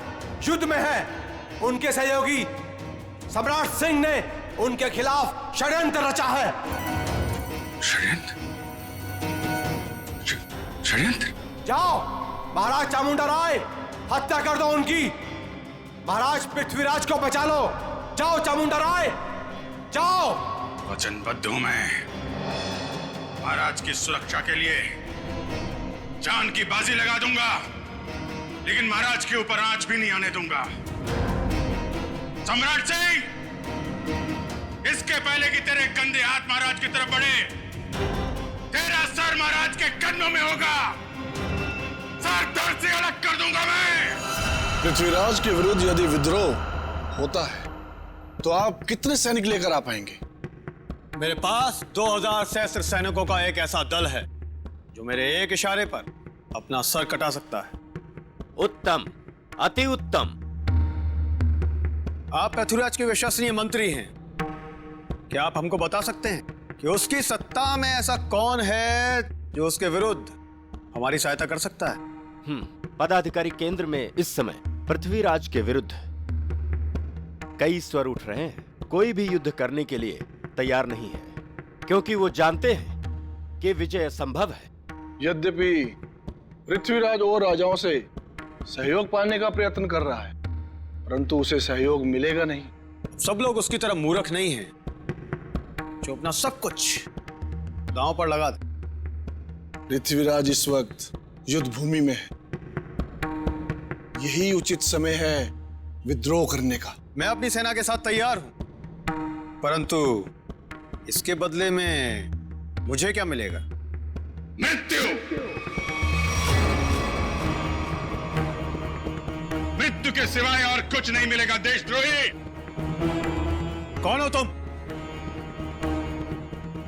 युद्ध में है। उनके सहयोगी सम्राट सिंह ने उनके खिलाफ षड्यंत्र रचा है। षड्यंत्र? जाओ महाराज चामुंडा राय, हत्या कर दो उनकी। महाराज पृथ्वीराज को बचा लो। जाओ चामुंडा राय, जाओ। वचनबद्ध हूं मैं। महाराज की सुरक्षा के लिए जान की बाजी लगा दूंगा, लेकिन महाराज के ऊपर आंच भी नहीं आने दूंगा। सम्राट सिंह, इसके पहले कि तेरे गंदे हाथ महाराज की तरफ बढ़े, तेरा सर महाराज के कन्नों में होगा। सर धड़ से अलग कर दूंगा मैं। पृथ्वीराज के विरुद्ध यदि विद्रोह होता है तो आप कितने सैनिक लेकर आ पाएंगे? मेरे पास 2000 सहस्त्र सैनिकों का एक ऐसा दल है जो मेरे एक इशारे पर अपना सर कटा सकता है। उत्तम, अति उत्तम। आप पृथ्वीराज के विश्वसनीय मंत्री हैं। क्या आप हमको बता सकते हैं कि उसकी सत्ता में ऐसा कौन है जो उसके विरुद्ध हमारी सहायता कर सकता है? पदाधिकारी केंद्र में इस समय पृथ्वीराज के विरुद्ध कई स्वर उठ रहे हैं। कोई भी युद्ध करने के लिए तैयार नहीं है, क्योंकि वो जानते हैं कि विजय असंभव है। यद्यपि पृथ्वीराज और राजाओं से सहयोग पाने का प्रयत्न कर रहा है, परंतु उसे सहयोग मिलेगा नहीं। सब लोग उसकी तरह मूर्ख नहीं हैं जो अपना सब कुछ दांव पर लगा दे। पृथ्वीराज इस वक्त युद्ध भूमि में है। यही उचित समय है विद्रोह करने का। मैं अपनी सेना के साथ तैयार हूं, परंतु इसके बदले में मुझे क्या मिलेगा? मृत्यु। मृत्यु के सिवाय और कुछ नहीं मिलेगा देशद्रोही। कौन हो तुम?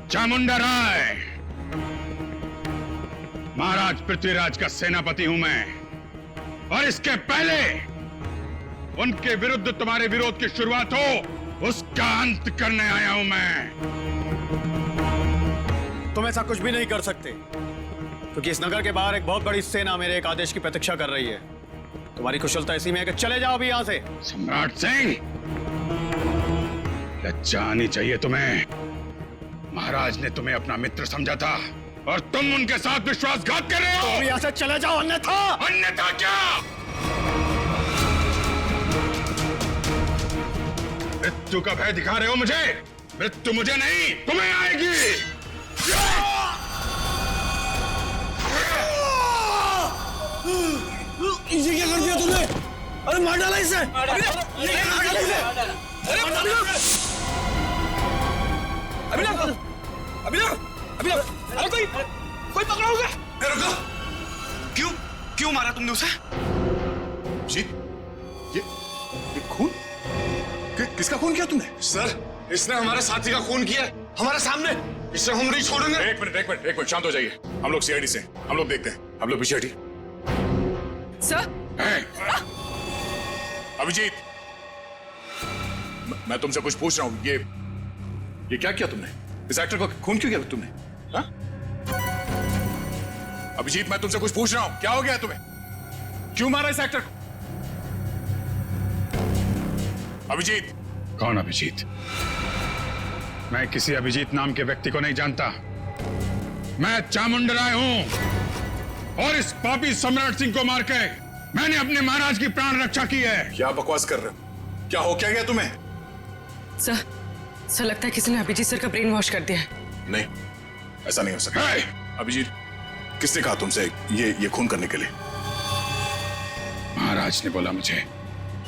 चामुंडा राय, महाराज पृथ्वीराज का सेनापति हूं मैं, और इसके पहले उनके विरुद्ध तुम्हारे विरोध की शुरुआत हो, उसका अंत करने आया हूं मैं। तुम ऐसा कुछ भी नहीं कर सकते। क्योंकि इस नगर के बाहर एक बहुत बड़ी सेना मेरे एक आदेश की प्रतीक्षा कर रही है। तुम्हारी कुशलता इसी में है कि चले जाओ अभी यहाँ से। सम्राट सिंह, लज्जा आनी चाहिए तुम्हें। महाराज ने तुम्हें अपना मित्र समझा था और तुम उनके साथ विश्वासघात कर रहे हो। तो यहाँ से चले जाओ, अन्यथा। अन्यथा क्या? मृत्यु का भय दिखा रहे हो मुझे? मृत्यु मुझे नहीं, तुम्हें आएगी। इसे क्या कर दिया तुमने? अरे मार डाला इसे! अरे अरे कोई पकड़ा उसे! रुको! क्यों मारा तुमने उसे? जी, ये खून? किसका खून किया तुमने? सर, इसने हमारे साथी का खून किया हमारे सामने। इसे हम नहीं छोड़ेंगे। एक मिनट, शांत हो जाइए। हम लोग सीआईडी से, हम लोग देखते हैं। हम लोग पीछे हटिए। सर, अभिजीत, मैं तुमसे कुछ पूछ रहा हूं। ये क्या किया तुमने? इस एक्टर को खून क्यों किया तुमने? हा? अभिजीत, मैं तुमसे कुछ पूछ रहा हूं। क्या हो गया तुम्हें? क्यों मारा इस एक्टर को? अभिजीत। कौन अभिजीत? मैं किसी अभिजीत नाम के व्यक्ति को नहीं जानता। मैं चामुंडा राय हूं और इस पापी सम्राट सिंह को मार के मैंने अपने महाराज की प्राण रक्षा की है। क्या बकवास कर रहे हो? क्या हो क्या गया तुम्हें? सर लगता है किसी ने अभिजीत सर का ब्रेन वॉश कर दिया है। नहीं, ऐसा नहीं हो सकता। अभिजीत, किसने कहा तुमसे ये खून करने के लिए? महाराज ने बोला मुझे।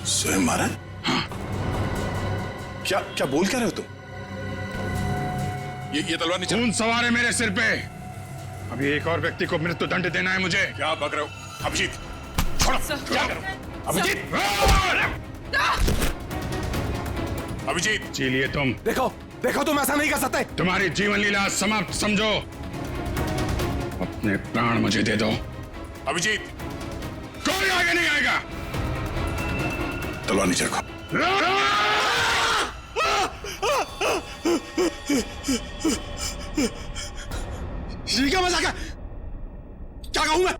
स्वयं महाराज? हाँ। क्या बोल क्या रहे हो तुम? ये तलवार नीचे। खून सवार है मेरे सिर पे। अभी एक और व्यक्ति को मृत्यु दंड देना है मुझे। क्या बक रहे हो? अभिजीत, छोड़ो। क्या करो? अभिजीत, अभिजीत, जी लिए तुम। देखो तुम ऐसा नहीं कर सकते। तुम्हारी जीवन लीला समाप्त समझो। अपने प्राण मुझे दे दो। अभिजीत, कोई आगे नहीं आएगा। तलवार नीचे रखो। ये क्या मजाक है? क्या कहूं मैं?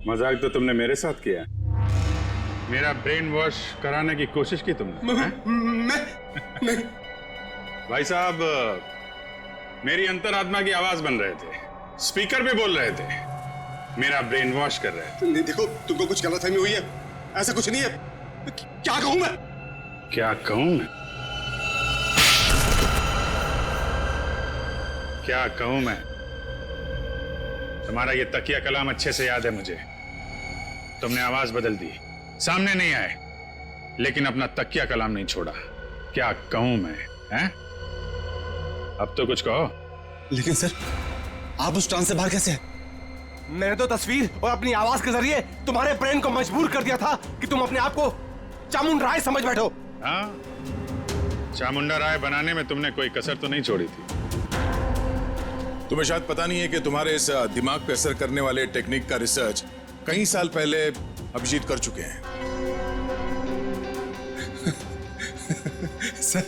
मजाक तो तुमने मेरे साथ किया। मेरा ब्रेन वॉश कराने की कोशिश की तुमने। मैं भाई साहब, मेरी अंतरात्मा की आवाज बन रहे थे, स्पीकर पे बोल रहे थे, मेरा ब्रेन वॉश कर रहे थे। नहीं, देखो तुमको कुछ गलतफहमी हुई है। ऐसा कुछ नहीं है। क्या कहूं मैं? क्या कहूं मैं? क्या कहूं मैं? तुम्हारा ये तकिया कलाम अच्छे से याद है मुझे। तुमने आवाज बदल दी, सामने नहीं आए, लेकिन अपना तकिया कलाम नहीं छोड़ा। क्या कहूं मैं? हैं? अब तो कुछ कहो। लेकिन सर, आप उस ट्रांस से बाहर कैसे हैं? मैंने तो तस्वीर और अपनी आवाज के जरिए तुम्हारे ब्रेन को मजबूर कर दिया था कि तुम अपने आप को चामुंडा राय समझ बैठो। हाँ, चामुंडा राय बनाने में तुमने कोई कसर तो नहीं छोड़ी थी। तुम्हें शायद पता नहीं है कि तुम्हारे इस दिमाग पे असर करने वाले टेक्निक का रिसर्च कई साल पहले अभिजीत कर चुके हैं। सर,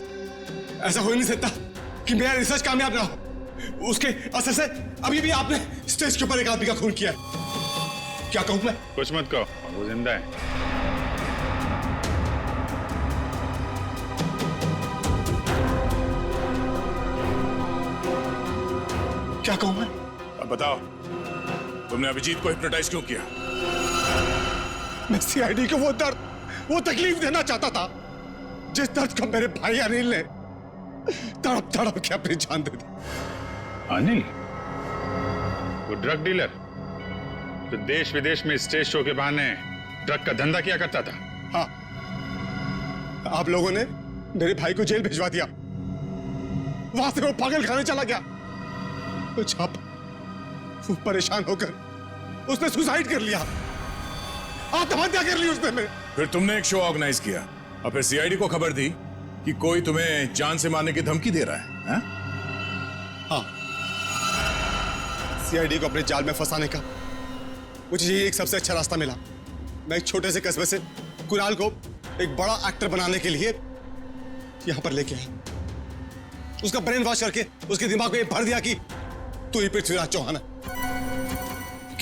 ऐसा हो ही नहीं सकता कि मेरा रिसर्च कामयाब ना हो। उसके असर से अभी भी आपने स्टेज के ऊपर एक आदमी का खून किया। क्या कहूं मैं? कुछ मत कहो, वो जिंदा है। क्या कहूं मैं? अब बताओ, तुमने अभिजीत को हिप्नोटाइज क्यों किया? मैं सीआईडी को वो दर्द, वो तकलीफ देना चाहता था जिस दर्द को मेरे भाई अनिल ने तड़प तड़प के अपनी जान दे दी। अनिल, वो ड्रग डीलर जो देश विदेश में स्टेज शो के बहाने ड्रग का धंधा किया करता था। हाँ, आप लोगों ने मेरे भाई को जेल भिजवा दिया। वहां से वो पागल खाने चला गया। वो परेशान होकर उसने सुसाइड कर लिया, आत्महत्या कर ली उसने। फिर तुमने एक शो ऑर्गेनाइज किया और फिर सीआईडी को खबर दी कि कोई तुम्हें जान से मारने की धमकी दे रहा है। हाँ, सीआईडी को अपने जाल में फंसाने का मुझे यही एक सबसे अच्छा रास्ता मिला। मैं एक छोटे से कस्बे से कुणाल को एक बड़ा एक्टर बनाने के लिए यहां पर लेके आया। उसका ब्रेन वॉश करके उसके दिमाग में भर दिया कि तू ही पृथ्वीराज चौहान है।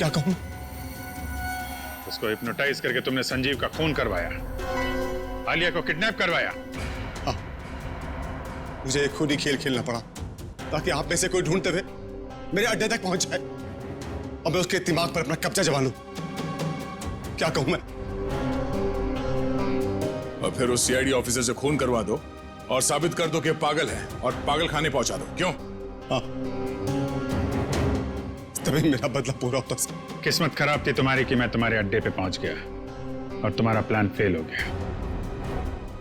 क्या कहूं? उसको हिप्नोटाइज करके तुमने संजीव का खून करवाया, आलिया को किडनैप करवाया। मुझे खुद ही खेल खेलना पड़ा ताकि आप में से कोई ढूंढते हुए मेरे अड्डे तक पहुंच जाए और मैं उसके दिमाग पर अपना कब्जा जमा लूं। क्या कहूं मैं? और फिर उस सीआईडी ऑफिसर से खून करवा दो और साबित कर दो कि पागल है और पागल खाने पहुंचा दो। क्यों? हाँ, तभी मेरा बदला पूरा होता। किस्मत खराब थी तुम्हारी कि मैं तुम्हारे अड्डे पे पहुंच गया और तुम्हारा प्लान फेल हो गया।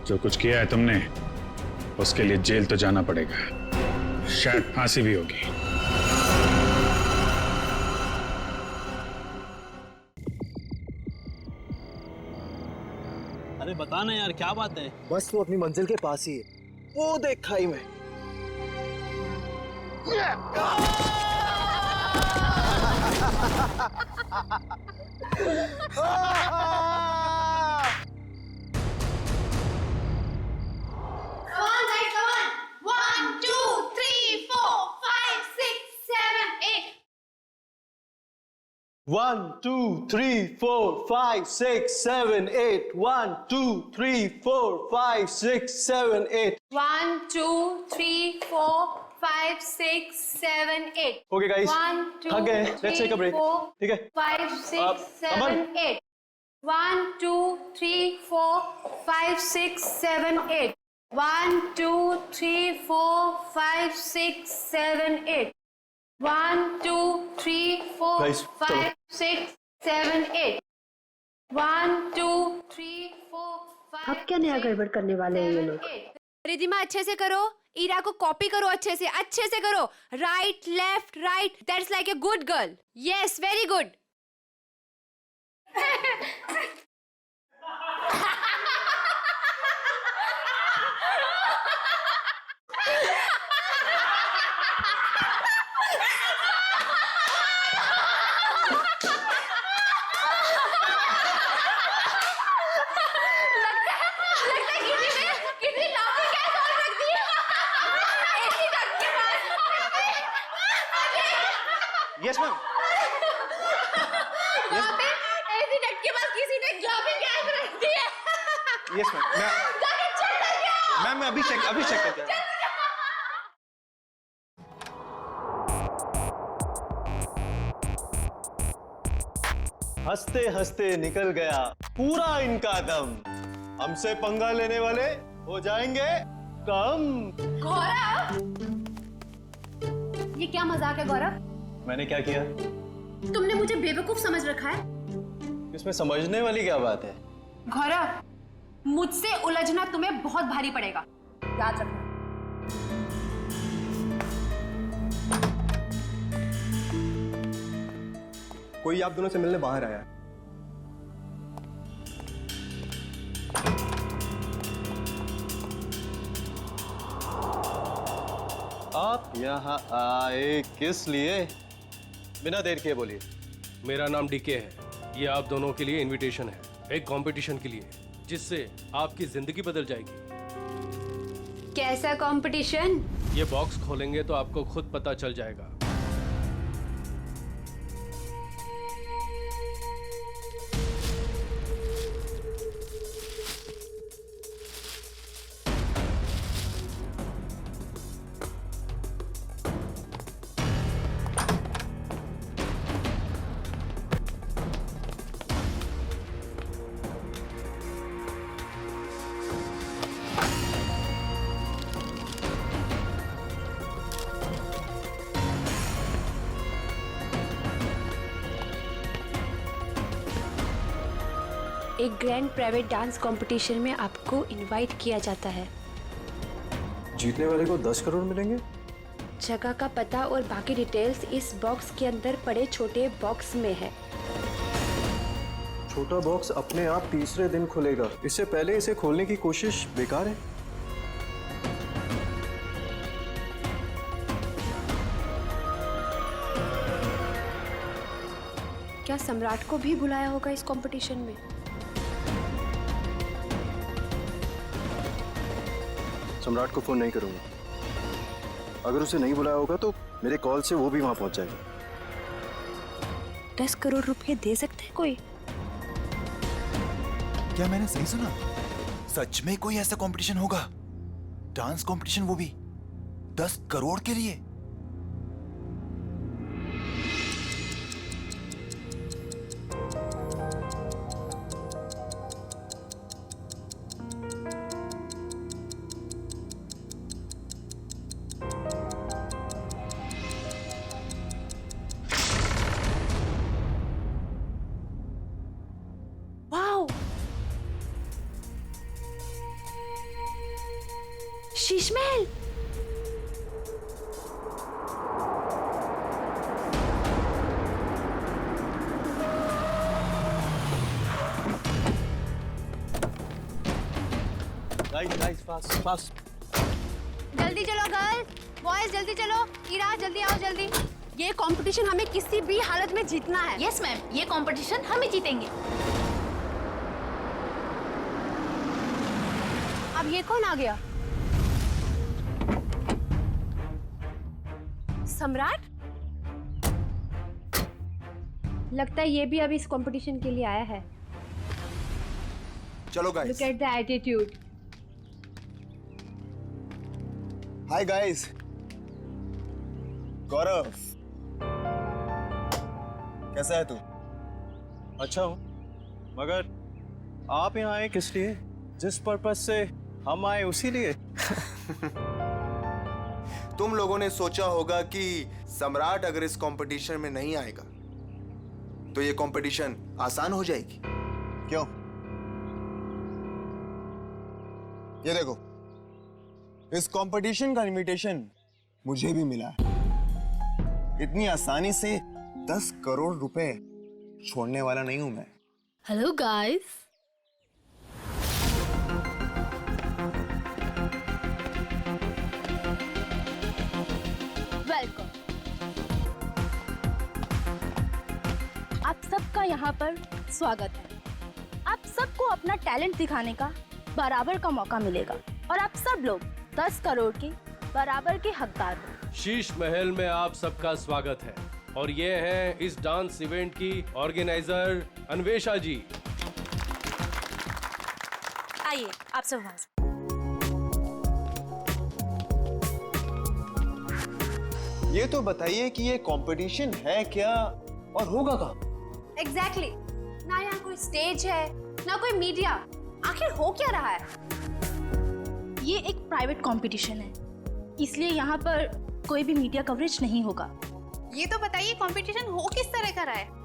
जो कुछ किया है तुमने उसके लिए जेल तो जाना पड़ेगा, शायद फांसी भी होगी। अरे बता ना यार, क्या बात है? बस वो अपनी मंजिल के पास ही है, वो देख खाई में। One, two, three, four, five, six, seven, eight. 1, 2, 3, 4, 5, 6, 7, 8. 1, 2, 3, 4, 5, 6, 7, 8. Okay, guys. 1, 2, थक गए, let's take a break. ठीक है? 5, 6, 7, 8. 1, 2, 3, 4, 5, 6, 7, 8. 1, 2, 3, 4, 5, 6, 7, 8. 1, 2, 3, 4, Guys, 5, 6, 7, 8. 1, 2, 3, 4, 5. अब क्या नया गड़बड़ करने वाले हैं ये लोग? रिधिमा अच्छे से करो, ईरा को कॉपी करो, अच्छे से करो। Right left right, that's like a good girl. Yes, very good. Yes, ma'am. वहाँ पे ऐसी डट के पास किसी ने ग्लोबिंग गैस रख दी है। Yes, ma'am. जाके चेक करके आओ। मैम मैं अभी चेक करता हूँ। हंसते हंसते निकल गया पूरा इनका दम। हमसे पंगा लेने वाले हो जाएंगे कम। गौरव, ये क्या मजाक है गौरव? मैंने क्या किया? तुमने मुझे बेवकूफ समझ रखा है। इसमें समझने वाली क्या बात है? गौरव, मुझसे उलझना तुम्हें बहुत भारी पड़ेगा, याद रखना। कोई आप दोनों से मिलने बाहर आया है। आप यहाँ आए किस लिए? बिना देर किए बोलिए। मेरा नाम डीके है। ये आप दोनों के लिए इनविटेशन है, एक कंपटीशन के लिए, जिससे आपकी जिंदगी बदल जाएगी। कैसा कंपटीशन? ये बॉक्स खोलेंगे तो आपको खुद पता चल जाएगा। एक ग्रैंड प्राइवेट डांस कंपटीशन में आपको इनवाइट किया जाता है। जीतने वाले को 10 करोड़ मिलेंगे। जगह का पता और बाकी डिटेल्स इस बॉक्स के अंदर पड़े छोटे बॉक्स में है। छोटा बॉक्स अपने आप तीसरे दिन खुलेगा, इससे पहले इसे खोलने की कोशिश बेकार है। क्या सम्राट को भी बुलाया होगा इस कंपटीशन में? सम्राट को फोन नहीं करूंगा। अगर उसे नहीं बुलाया होगा तो मेरे कॉल से वो भी वहां पहुंच जाएगा। 10 करोड़ रुपए दे सकते हैं कोई? क्या मैंने सही सुना? सच में कोई ऐसा कंपटीशन होगा? डांस कंपटीशन, वो भी 10 करोड़ के लिए? Wow! Sheesh Mahal! Guys fast fast. जल्दी चलो गर्ल, बॉयज जल्दी चलो। ईरा जल्दी आओ जल्दी। ये कंपटीशन हमें किसी भी हालत में जीतना है। यस मैम, ये कंपटीशन हम ही जीतेंगे। अब ये कौन आ गया? सम्राट? लगता है ये भी अभी इस कंपटीशन के लिए आया है। चलो guys. Look at the attitude. Hi guys. Gaurav, कैसा है तू? अच्छा हूँ, मगर आप यहाँ आए किस लिए? जिस पर्पस से हम आए उसी लिए। तुम लोगों ने सोचा होगा कि सम्राट अगर इस कंपटीशन में नहीं आएगा तो ये कंपटीशन आसान हो जाएगी। क्यों? ये देखो, इस कंपटीशन का इनविटेशन मुझे भी मिला है। इतनी आसानी से 10 करोड़ रुपए छोड़ने वाला नहीं हूं मैं। Hello guys. वेलकम। आप सबका यहाँ पर स्वागत है। आप सबको अपना टैलेंट दिखाने का बराबर का मौका मिलेगा और आप सब लोग 10 करोड़ के बराबर के हकदार हो। शीश महल में आप सबका स्वागत है और ये हैं इस डांस इवेंट की ऑर्गेनाइजर अन्वेषा जी। आइए आप सब वहां से। ये तो बताइए कि ये कंपटीशन है क्या और होगा कहाँ? एग्जैक्टली। ना यहाँ कोई स्टेज है, ना कोई मीडिया। आखिर हो क्या रहा है? ये एक प्राइवेट कंपटीशन है, इसलिए यहाँ पर कोई भी मीडिया कवरेज नहीं होगा। ये तो बताइए कंपटीशन हो किस तरह का रहा है?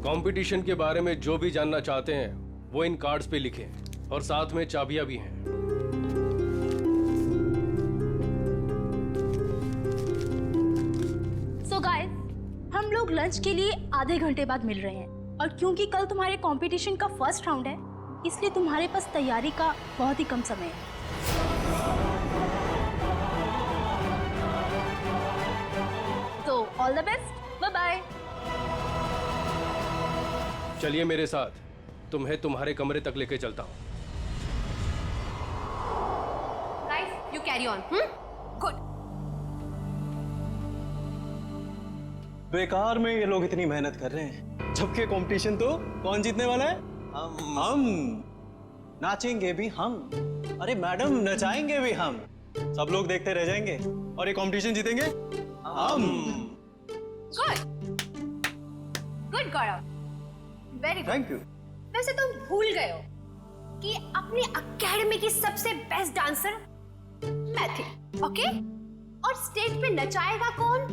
कंपटीशन के बारे में जो भी जानना चाहते हैं वो इन कार्ड्स पे लिखें और साथ में चाबियां भी हैं। सो गाइस, हम लोग लंच के लिए आधे घंटे बाद मिल रहे हैं और क्योंकि कल तुम्हारे कंपटीशन का फर्स्ट राउंड है, इसलिए तुम्हारे पास तैयारी का बहुत ही कम समय है। तो all the best, bye bye. चलिए मेरे साथ, तुम्हें तुम्हारे कमरे तक लेके चलता हूँ। Guys, you carry on. Good. बेकार में ये लोग इतनी मेहनत कर रहे हैं, जबकि कंपटीशन तो कौन जीतने वाला है? हम। नाचेंगे भी हम। अरे मैडम, नचाएंगे भी हम। सब लोग देखते रह जाएंगे और ये कंपटीशन जीतेंगे हम। Good good Gaurav, very good. Thank you. वैसे तुम भूल गए हो कि अपनी अकेडमी की सबसे बेस्ट डांसर मैं थी, ओके? और स्टेज पे नचाएगा कौन,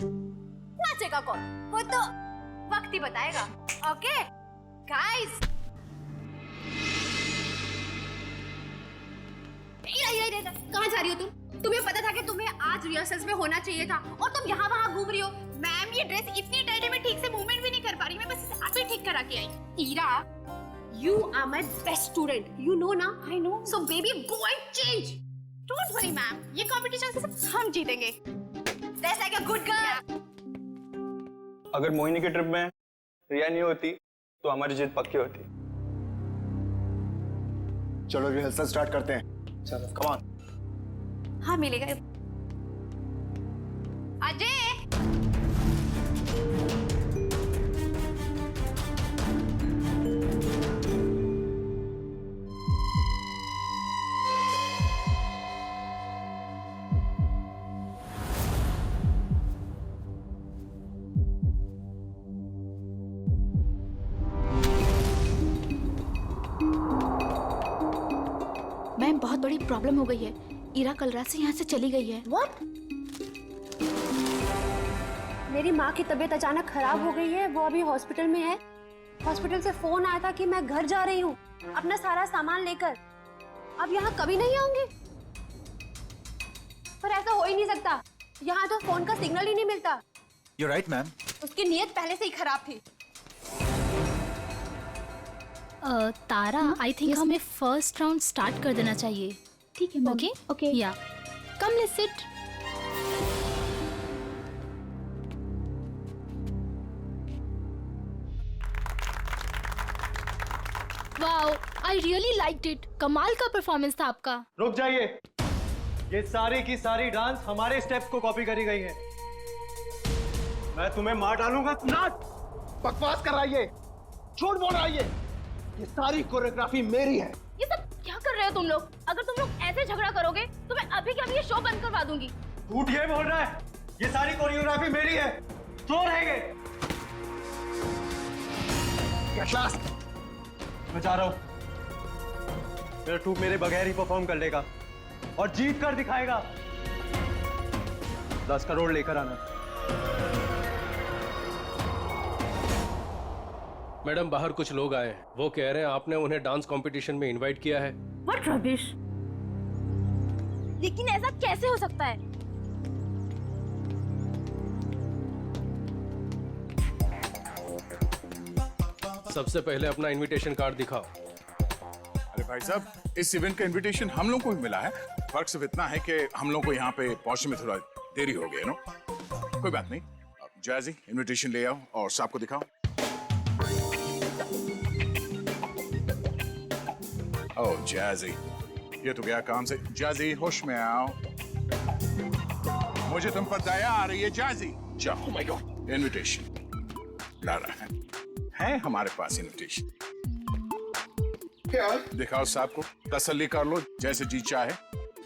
नाचेगा कौन, वो तो वक्त ही बताएगा। ओके गाइस, कहाँ जा रही हो तुम? तुम्हें पता था कि तुम्हें आज रिहर्सल्स में होना चाहिए था और तुम यहाँ वहाँ घूम रही हो। मैम, ये ड्रेस इतनी टाइट है, मैं ठीक से मूव कर पा रही, मैं बस इसे आप ही ठीक करा के आई। Ira, you are my best student, you know ना? I know. So baby, go and change. Don't worry, ma'am. ये कंपटीशन से सब हम जीतेंगे. That's like a good girl. अगर मोहिनी के ट्रिप में रिया नहीं होती तो हमारी जीत पक्की होती। चलो रिहर्सल स्टार्ट करते हैं। चलो कम ऑन। हाँ मिलेगा। अजय, मैम बहुत बड़ी प्रॉब्लम हो गई है। ईरा कल रात से यहाँ से चली गई है। What? मेरी माँ की तबीयत अचानक खराब हो गई है, वो अभी हॉस्पिटल में है। हॉस्पिटल से फोन आया था कि मैं घर जा रही हूँ अपना सारा सामान लेकर। अब यहाँ कभी नहीं आऊंगी। पर ऐसा हो ही नहीं सकता, यहाँ तो फोन का सिग्नल ही नहीं मिलता। You're right, ma'am. उसकी नीयत पहले से ही खराब थी। तारा, आई थिंक हमें फर्स्ट राउंड स्टार्ट कर देना चाहिए। ठीक है मैम। ओके ओके या come let's sit. Wow, I really liked it. कमाल का परफॉर्मेंस था आपका। रुक जाइए, ये सारी की सारी डांस हमारे स्टेप्स को कॉपी करी गई है। मैं तुम्हें मार डालूंगा। ना बकवास कर रहा है ये, झूठ बोल रहा है ये सारी कोरियोग्राफी मेरी है। ये सब क्या कर रहे हो तुम लोग? अगर तुम लोग ऐसे झगड़ा करोगे तो मैं अभी के अभी ये शो बंद करवा दूंगी। झूठ ये बोल रहा है, ये सारी कोरियोग्राफी मेरी है। चोर है ये। मैं जा रहा हूँ। मेरा ट्रूप मेरे बगैर ही परफॉर्म कर लेगा और जीत कर दिखाएगा। 10 करोड़ लेकर आना। मैडम, बाहर कुछ लोग आए हैं, वो कह रहे हैं आपने उन्हें डांस कंपटीशन में इनवाइट किया है। What rubbish! लेकिन ऐसा कैसे हो सकता है? सबसे पहले अपना इनविटेशन कार्ड दिखाओ। अरे भाई साहब, इस इवेंट का इनविटेशन हम लोग को भी मिला है। फर्क सिर्फ इतना है कि हम लोग को यहाँ पे पहुंचने में थोड़ा देरी हो गई, नो? कोई बात नहीं। जैजी, इनविटेशन ले आओ और साहब को दिखाओ। ओह जैजी, ये तो गया काम से। जैजी, होश में आओ। मुझे तुम पर दया आ रही है जैजी। जाओ। माय गॉड, इनविटेशन ला रहा है हमारे पास इनविटेशन। क्या दिखाओ साहब को, तसल्ली कर लो। जैसे जी चाहे।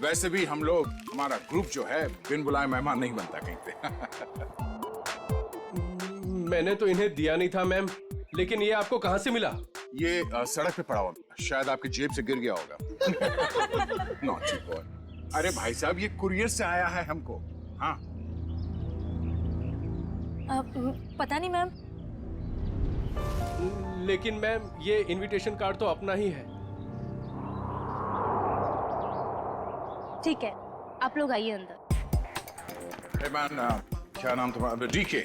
वैसे भी हम लोग, हमारा ग्रुप जो है, बिन बुलाए मेहमान नहीं बनता कहीं पे। मैंने तो इन्हें दिया नहीं था मैम, लेकिन ये आपको कहाँ से मिला? ये सड़क पे पड़ा हुआ, शायद आपकी जेब से गिर गया होगा। Naughty boy. अरे भाई साहब, ये कुरियर से आया है हमको। हाँ पता नहीं मैम। लेकिन मैम, ये इनविटेशन कार्ड तो अपना ही है। ठीक है, आप लोग आइए अंदर। hey man, क्या नाम तुम्हारा? डीके।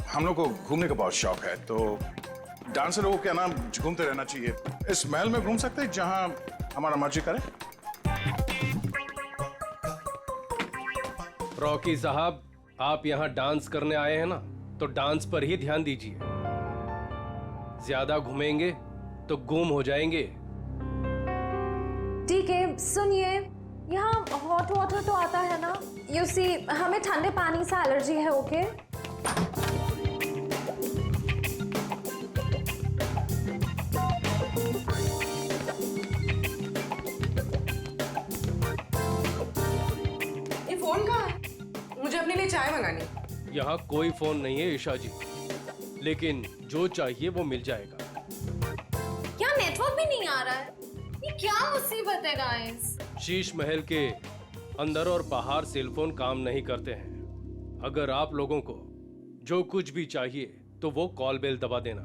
हम लोग को घूमने का बहुत शौक है, तो डांसर लोगों के नाम घूमते रहना चाहिए। इस महल में घूम सकते हैं जहां हमारा मर्जी करे। रॉकी साहब, आप यहाँ डांस करने आए हैं ना, तो डांस पर ही ध्यान दीजिए। ज्यादा घूमेंगे तो गुम हो जाएंगे। ठीक है, सुनिए, यहाँ हॉट वाटर तो आता है ना? यू सी, हमें ठंडे पानी से एलर्जी है। ओके ये फोन कहाँ है? मुझे अपने लिए चाय मंगानी। यहाँ कोई फोन नहीं है ईशा जी, लेकिन जो चाहिए वो मिल जाएगा। क्या नेटवर्क भी नहीं आ रहा है? ये क्या मुसीबत है गाइस? शीश महल के अंदर और बाहर सेलफोन काम नहीं करते हैं। अगर आप लोगों को जो कुछ भी चाहिए तो वो कॉल बेल दबा देना।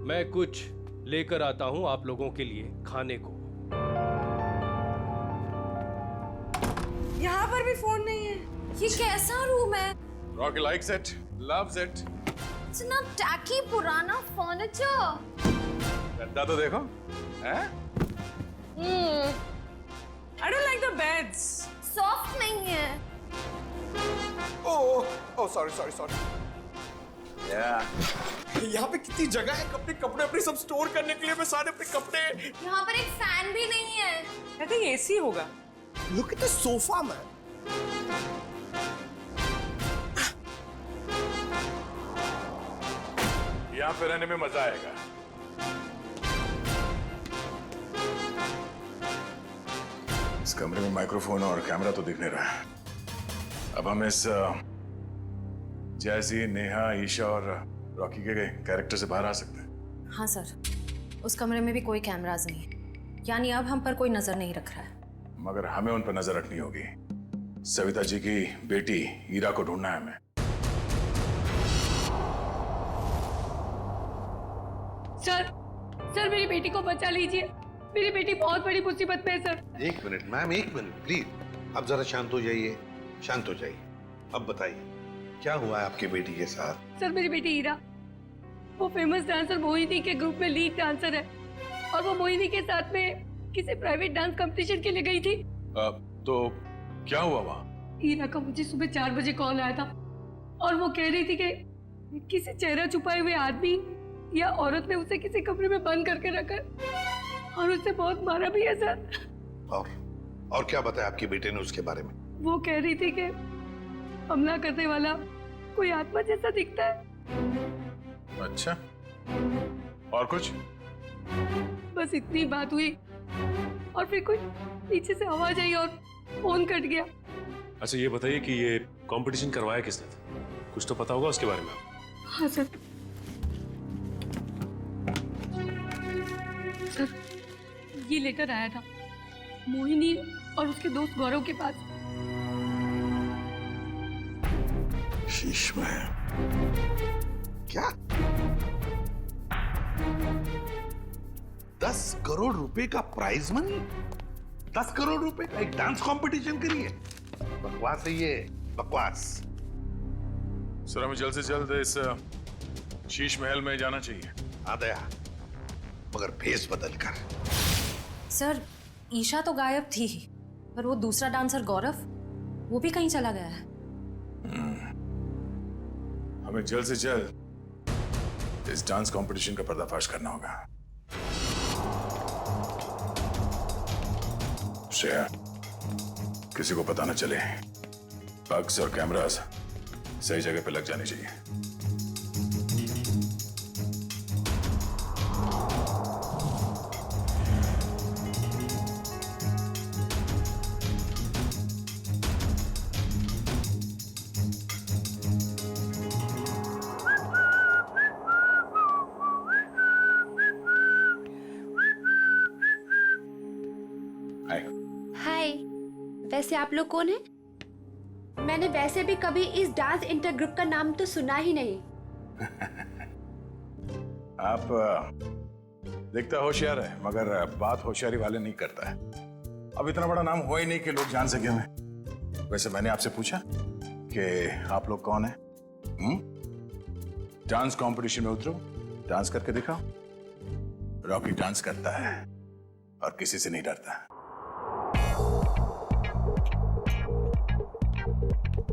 मैं कुछ लेकर आता हूं आप लोगों के लिए खाने को। यहाँ पर भी फोन नहीं है। ये कैसा रूम है? Rocky likes it, loves it. इतना टैकी पुराना फर्नीचर। गद्दा तो देखो, हैं? I don't like the beds. Soft नहीं है। Oh sorry sorry sorry. यहाँ पे कितनी जगह है अपने कपड़े अपने सब स्टोर करने के लिए। मैं सारे अपने कपड़े। यहाँ पर एक फैन भी नहीं है। I think AC होगा। Look at the sofa, man. यहाँ पे रहने में मजा आएगा। इस कमरे में माइक्रोफोन और कैमरा तो दिख नहीं रहा है। अब हम इस जैसी, नेहा, ईशा और रॉकी के कैरेक्टर से बाहर आ सकते हैं। हाँ सर, उस कमरे में भी कोई कैमराज नहीं है, यानी अब हम पर कोई नजर नहीं रख रहा है। मगर हमें उन पर नजर रखनी होगी। सविता जी की बेटी ईरा को ढूंढना है हमें। सर मेरी बेटी को बचा लीजिए। मेरी बेटी बहुत बड़ी मुसीबत में है सर। एक मिनट मैम, एक मिनट प्लीज। अब जरा शांत हो जाइए, शांत हो जाइए। अब बताइए क्या हुआ है आपकी बेटी के साथ? सर मेरी बेटी ईरा, वो फेमस डांसर मोहिनी के ग्रुप में लीड डांसर है और वो मोहिनी के साथ में किसी प्राइवेट डांस कंपटीशन के लिए गई थी। तो क्या हुआ वहाँ? ईरा का मुझे सुबह 4 बजे कॉल आया था और वो कह रही थी कि किसी चेहरा छुपाए हुए आदमी या औरत ने उसे किसी कमरे में बंद करके रखा और उसे बहुत मारा भी है सर। और क्या बताया आपकी बेटे ने उसके बारे में? वो कह रही थी कि हमला करने वाला कोई आत्मा जैसा दिखता है। अच्छा, और कुछ? बस इतनी बात हुई और फिर कोई पीछे से आवाज आई और फोन कट गया। अच्छा ये बताइए कि ये कंपटीशन करवाया किसने था? कुछ तो पता होगा उसके बारे में। हाँ सर, ये लेटर आया था मोहिनी और उसके दोस्त गौरव के पास। शीश में क्या 10 करोड़ रुपए का प्राइज मनी? 10 करोड़ रुपए का एक डांस कंपटीशन करिए? बकवास है ये, बकवास। सर हमें जल्द से जल्द इस शीश महल में जाना चाहिए। आ गया, मगर भेस बदल कर। सर ईशा तो गायब थी ही, पर वो दूसरा डांसर गौरव, वो भी कहीं चला गया है। हमें जल्द से जल्द इस डांस कंपटीशन का पर्दाफाश करना होगा। श्रेया, किसी को पता न चले। बग्स और कैमरास सही जगह पे लग जाने चाहिए। हाय, वैसे आप लोग कौन हैं? मैंने वैसे भी कभी इस डांस इंटर ग्रुप का नाम तो सुना ही नहीं। आप दिखता होशियार है, मगर बात होशियारी वाले नहीं करता है। अब इतना बड़ा नाम हो ही नहीं कि लोग जान सके हमें। वैसे मैंने आपसे पूछा कि आप लोग कौन हैं? डांस कंपटीशन में उतरो, डांस करके दिखाओ। रॉकी डांस करता है और किसी से नहीं डरता।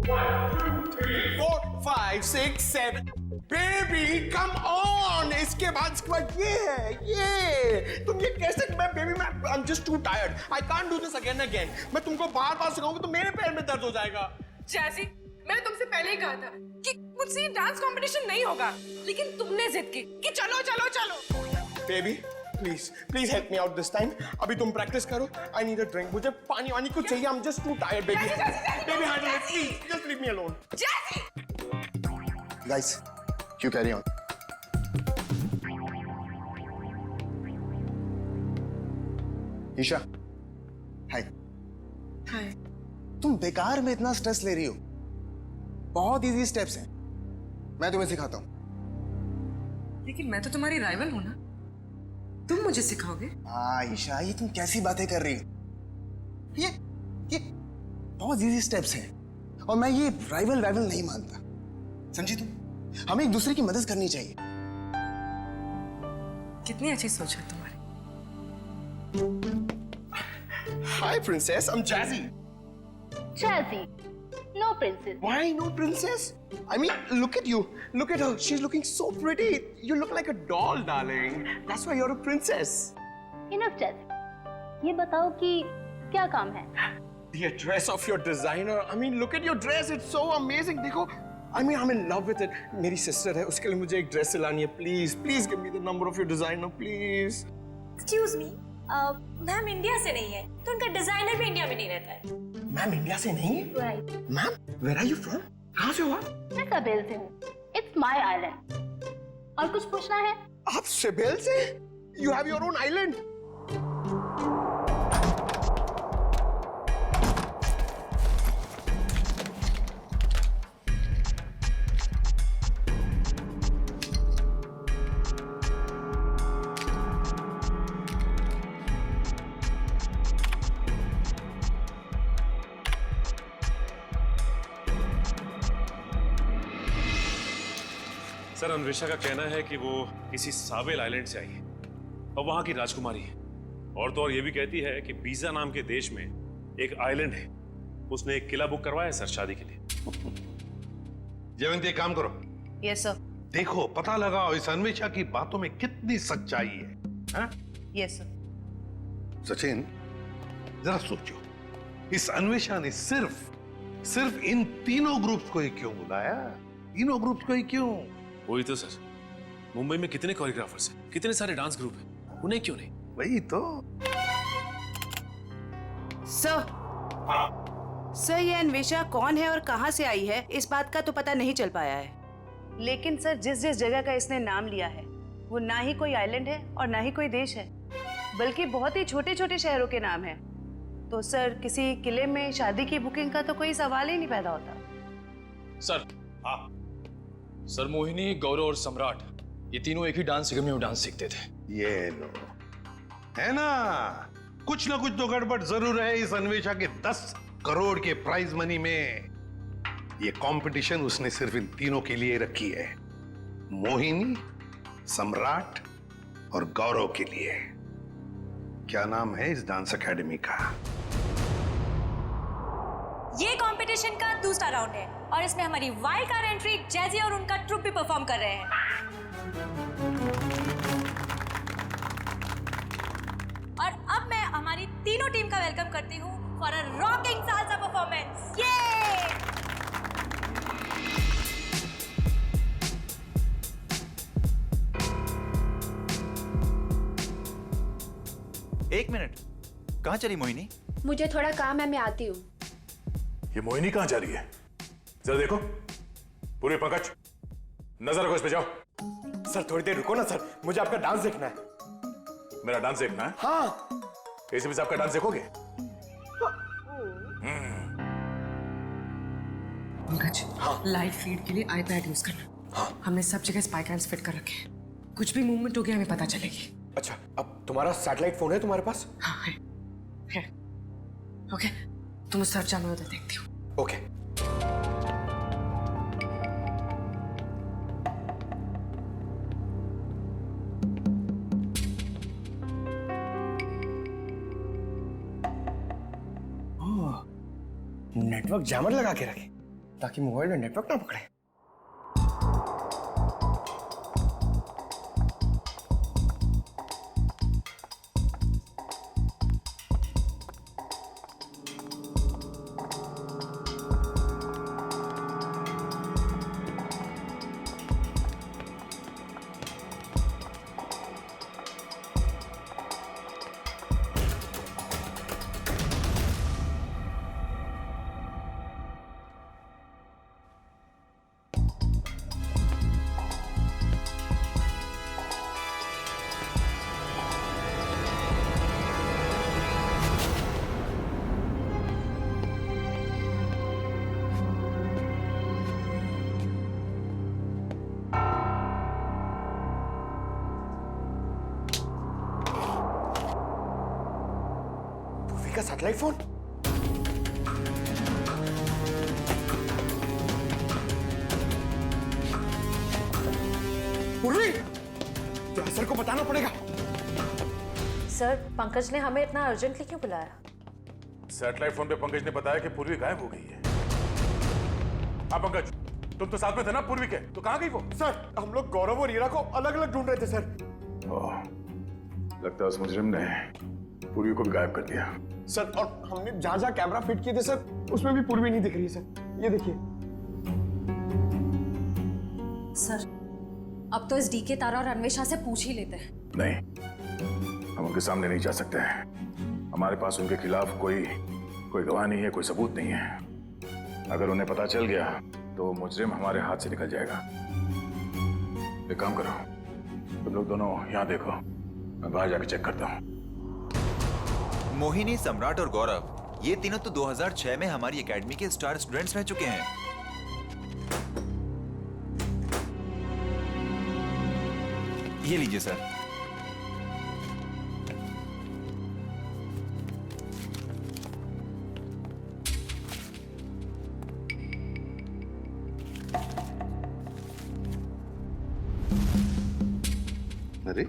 1 2 3 4 5 6 7 बेबी कम ऑन। इसके बाद ये है, ये तुम ये कैसे? मैं बेबी मैं आई am just too tired, I can't do this again again. मैं तुमको बार बार सिखाऊंगा तो मेरे पैर में दर्द हो जाएगा। जैसी, मैंने तुमसे पहले ही कहा था कि मुझसे ये डांस कंपटीशन नहीं होगा, लेकिन तुमने जिद की कि चलो चलो चलो। Baby please please help me out this time. अभी तुम प्रैक्टिस करो। I need a drink. मुझे पानी वानी कुछ चाहिए। I am just too tired baby. Baby handle it please, just leave me alone. Guys, you carry on. Isha, hi. Hi. तुम बेकार में इतना स्ट्रेस ले रही हो। बहुत इजी स्टेप्स हैं, मैं तुम्हें सिखाता हूँ। लेकिन मैं तो तुम्हारी राइवल हूं ना, तुम मुझे सिखाओगे? हाँ ईशा, ये तुम कैसी बातें कर रही हो? ये बहुत इजी स्टेप्स हैं और मैं ये राइवल नहीं मानता। समझी तुम? हमें एक दूसरे की मदद करनी चाहिए। कितनी अच्छी सोच है तुम्हारी। Hi, princess. I'm Jazzy. Jazzy, no princess. Why no princess? I mean, look at you. Look at her. She's looking so pretty. You look like a doll, darling. That's why you're a princess. Enough, Jazzy. ये बताओ कि क्या काम है? The address of your designer. I mean, look at your dress. It's so amazing. देखो, I mean, I'm in love with it. मेरी sister है, उसके लिए मुझे एक dress सिलानी है. Please give me the number of your designer, please. Excuse me. Ma'am India से नहीं है, तो उनका डिजाइनर भी इंडिया में नहीं रहता है। मैम इंडिया से नहीं है? Right. Ma'am, where are you from? कहाँ से हो आप? मैं सवेल से हूँ। It's my island. और कुछ पूछना है? आप सिबेल से? You have your own island. Sir, Anvesha का कहना है कि वो किसी सावेल आइलैंड से आई है और वहां की राजकुमारी है। और तो और ये भी कहती है कि बीजा नाम के देश में एक आइलैंड है, उसने एक किला बुक करवाया है सर शादी के लिए। जयवंती, एक काम करो। Yes sir. देखो, पता लगाओ इस अन्वेषा की बातों में कितनी सच्चाई है। हाँ? Yes sir. सचिन, जरा सोचो, इस अन्वेषा ने सिर्फ इन तीनों ग्रुप्स को ही क्यों बुलाया? तीनों ग्रुप्स को ही क्यों? वही तो सर, मुंबई में कितने कोरियोग्राफर्स हैं, कितने सारे डांस ग्रुप हैं, उन्हें क्यों नहीं? वही तो। सर, ये अन्वेषा कौन है और कहां से आई है, इस बात का तो पता नहीं चल पाया है। लेकिन सर, जिस जिस जगह का इसने नाम लिया है, वो ना ही कोई आइलैंड है और ना ही कोई देश है, बल्कि बहुत ही छोटे छोटे शहरों के नाम है। तो सर, किसी किले में शादी की बुकिंग का तो कोई सवाल ही नहीं पैदा होता। सर, सर मोहिनी, गौरव और सम्राट, ये तीनों एक ही डांस अकेडमी में डांस सीखते थे। ये लो, है ना, कुछ ना कुछ तो गड़बड़ जरूर है इस अन्वेषा के 10 करोड़ के प्राइज मनी में। ये कंपटीशन उसने सिर्फ इन तीनों के लिए रखी है, मोहिनी, सम्राट और गौरव के लिए। क्या नाम है इस डांस एकेडमी का? ये कंपटीशन का दूसरा राउंड है और इसमें हमारी वाइल्ड कार्ड एंट्री जैजी और उनका ट्रुप भी परफॉर्म कर रहे हैं। और अब मैं हमारी तीनों टीम का वेलकम करती हूँ for a rocking salsa performance. ये एक मिनट, कहाँ चली मोहिनी? मुझे थोड़ा काम है, मैं आती हूँ। ये मोहिनी कहाँ जा रही है? जरा देखो। पूरी पंकज, नजर रखो इस पे, जाओ। सर थोड़ी देर रुको ना सर, मुझे आपका डांस देखना है। मेरा डांस देखना है? हाँ। एसीपी साहब का डांस देखोगे? पंकज, लाइव फीड के लिए आईपैड यूज करना। हमने सब जगह स्पाई कैम्स फिट कर रखे हैं, कुछ भी मूवमेंट हो गया हमें पता चलेगी। अच्छा, अब तुम्हारा सैटेलाइट फोन है तुम्हारे पास? हाँ है। ओके, तुम उस तरफ जाओ, मैं उधर देखती हूँ। ओके। नेटवर्क जैमर लगा के रखे ताकि मोबाइल में नेटवर्क ना पकड़े। का सैटेलाइट फोन? सर को बताना पड़ेगा। सर, पंकज ने हमें इतना अर्जेंटली क्यों बुलाया? सैटेलाइट फोन पे पंकज ने बताया कि पूर्वी गायब हो गई है। हाँ पंकज, तुम तो साथ में थे ना पूर्वी के, तो कहाँ गई वो? सर, हम लोग गौरव और हीरा को अलग अलग ढूंढ रहे थे सर। लगता है उस मुजरिम ने पूर्वी को भी गायब कर दिया। सर, और हमने जहां जहां कैमरा फिट किए थे सर, उसमें भी पूर्वी नहीं दिख रही है सर। ये देखिए। सर, अब तो इस डीके तारा और अन्वेषा से पूछ ही लेते हैं। नहीं, हम उनके सामने नहीं जा सकते हैं। हमारे पास उनके खिलाफ कोई गवाह नहीं है, कोई सबूत नहीं है। अगर उन्हें पता चल गया तो मुजरिम हमारे हाथ से निकल जाएगा। एक काम करो, तुम लोग दोनों यहाँ देखो, मैं बाहर जाके चेक करता हूँ। मोहिनी, सम्राट और गौरव, ये तीनों तो 2006 में हमारी एकेडमी के स्टार स्टूडेंट्स रह चुके हैं। ये लीजिए सर। अरे,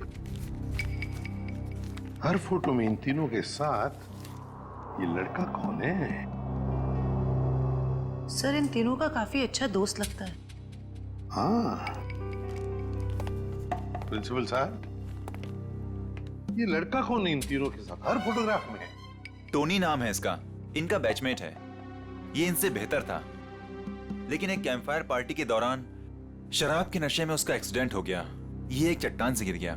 हर फोटो में इन तीनों के साथ ये लड़का कौन है? सर, इन तीनों का काफी अच्छा दोस्त लगता है। हाँ, प्रिंसिपल साहब, ये लड़का कौन है इन तीनों के साथ हर फोटोग्राफ में? टोनी नाम है इसका, इनका बैचमेट है। ये इनसे बेहतर था, लेकिन एक कैंपफायर पार्टी के दौरान शराब के नशे में उसका एक्सीडेंट हो गया। ये एक चट्टान से गिर गया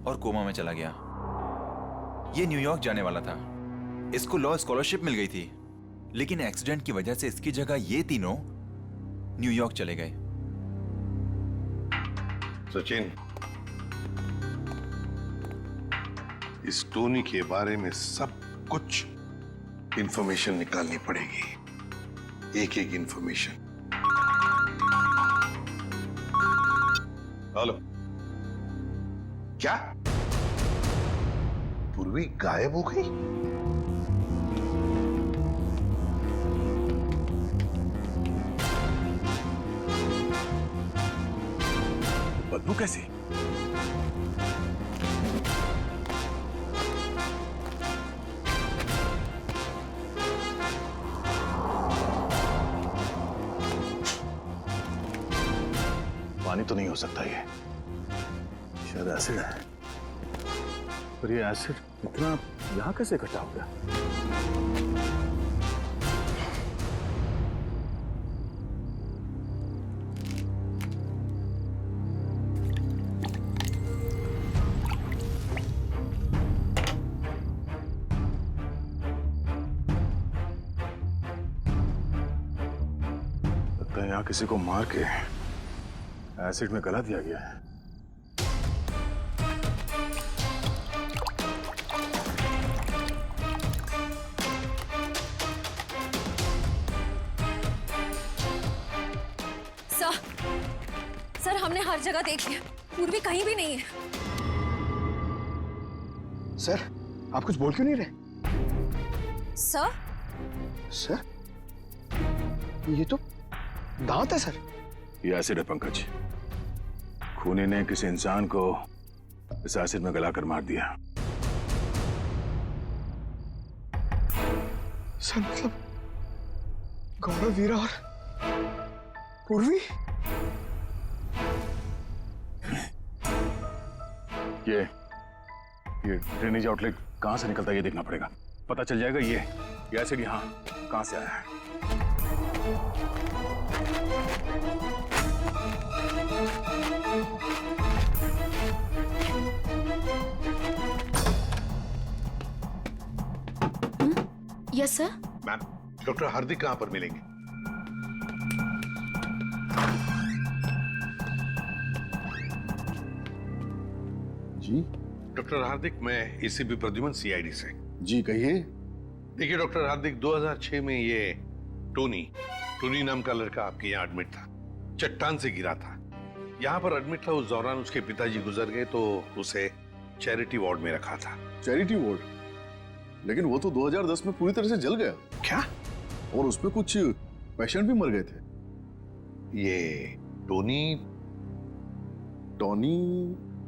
और कोमा में चला गया। ये न्यूयॉर्क जाने वाला था, इसको लॉ स्कॉलरशिप मिल गई थी, लेकिन एक्सीडेंट की वजह से इसकी जगह ये तीनों न्यूयॉर्क चले गए। सचिन, इस टोनी के बारे में सब कुछ इंफॉर्मेशन निकालनी पड़ेगी, एक एक इंफॉर्मेशन। हेलो, क्या पूर्वी गायब हो गई? बदबू कैसी? पानी तो नहीं हो सकता ये, शायद एसिड है। पर ये एसिड इतना यहां कैसे इकट्ठा हो गया? लगता है यहां किसी को मार के एसिड में गला दिया गया है। सर, हमने हर जगह देख लिया, पूर्वी कहीं भी नहीं है। सर, आप कुछ बोल क्यों नहीं रहे? सर? सर, ये तो दांत है सर। ये एसिड है पंकज। खूनी ने किसी इंसान को इस एसिड में गलाकर मार दिया। सर, मतलब गौरव, वीरा और पूर्वी? ये ड्रेनेज आउटलेट कहां से निकलता है ये देखना पड़ेगा। पता चल जाएगा ये एसिड यहाँ कहां से आया है। Yes sir. मैम, डॉक्टर हार्दिक कहां पर मिलेंगे? जी डॉक्टर हार्दिक, मैं एसीपी प्रद्युमन, सीआईडी से। जी कहिए। देखिए डॉक्टर हार्दिक, 2006 में ये टोनी नाम का लड़का आपके यहाँ एडमिट था, चट्टान से गिरा था। यहाँ पर एडमिट था, उस दौरान उसके पिताजी गुजर गए तो उसे चैरिटी वार्ड में रखा था। Charity ward? लेकिन वो तो 2010 में पूरी तरह से जल गया। क्या? और उसमें कुछ पेशेंट भी मर गए थे। ये टोनी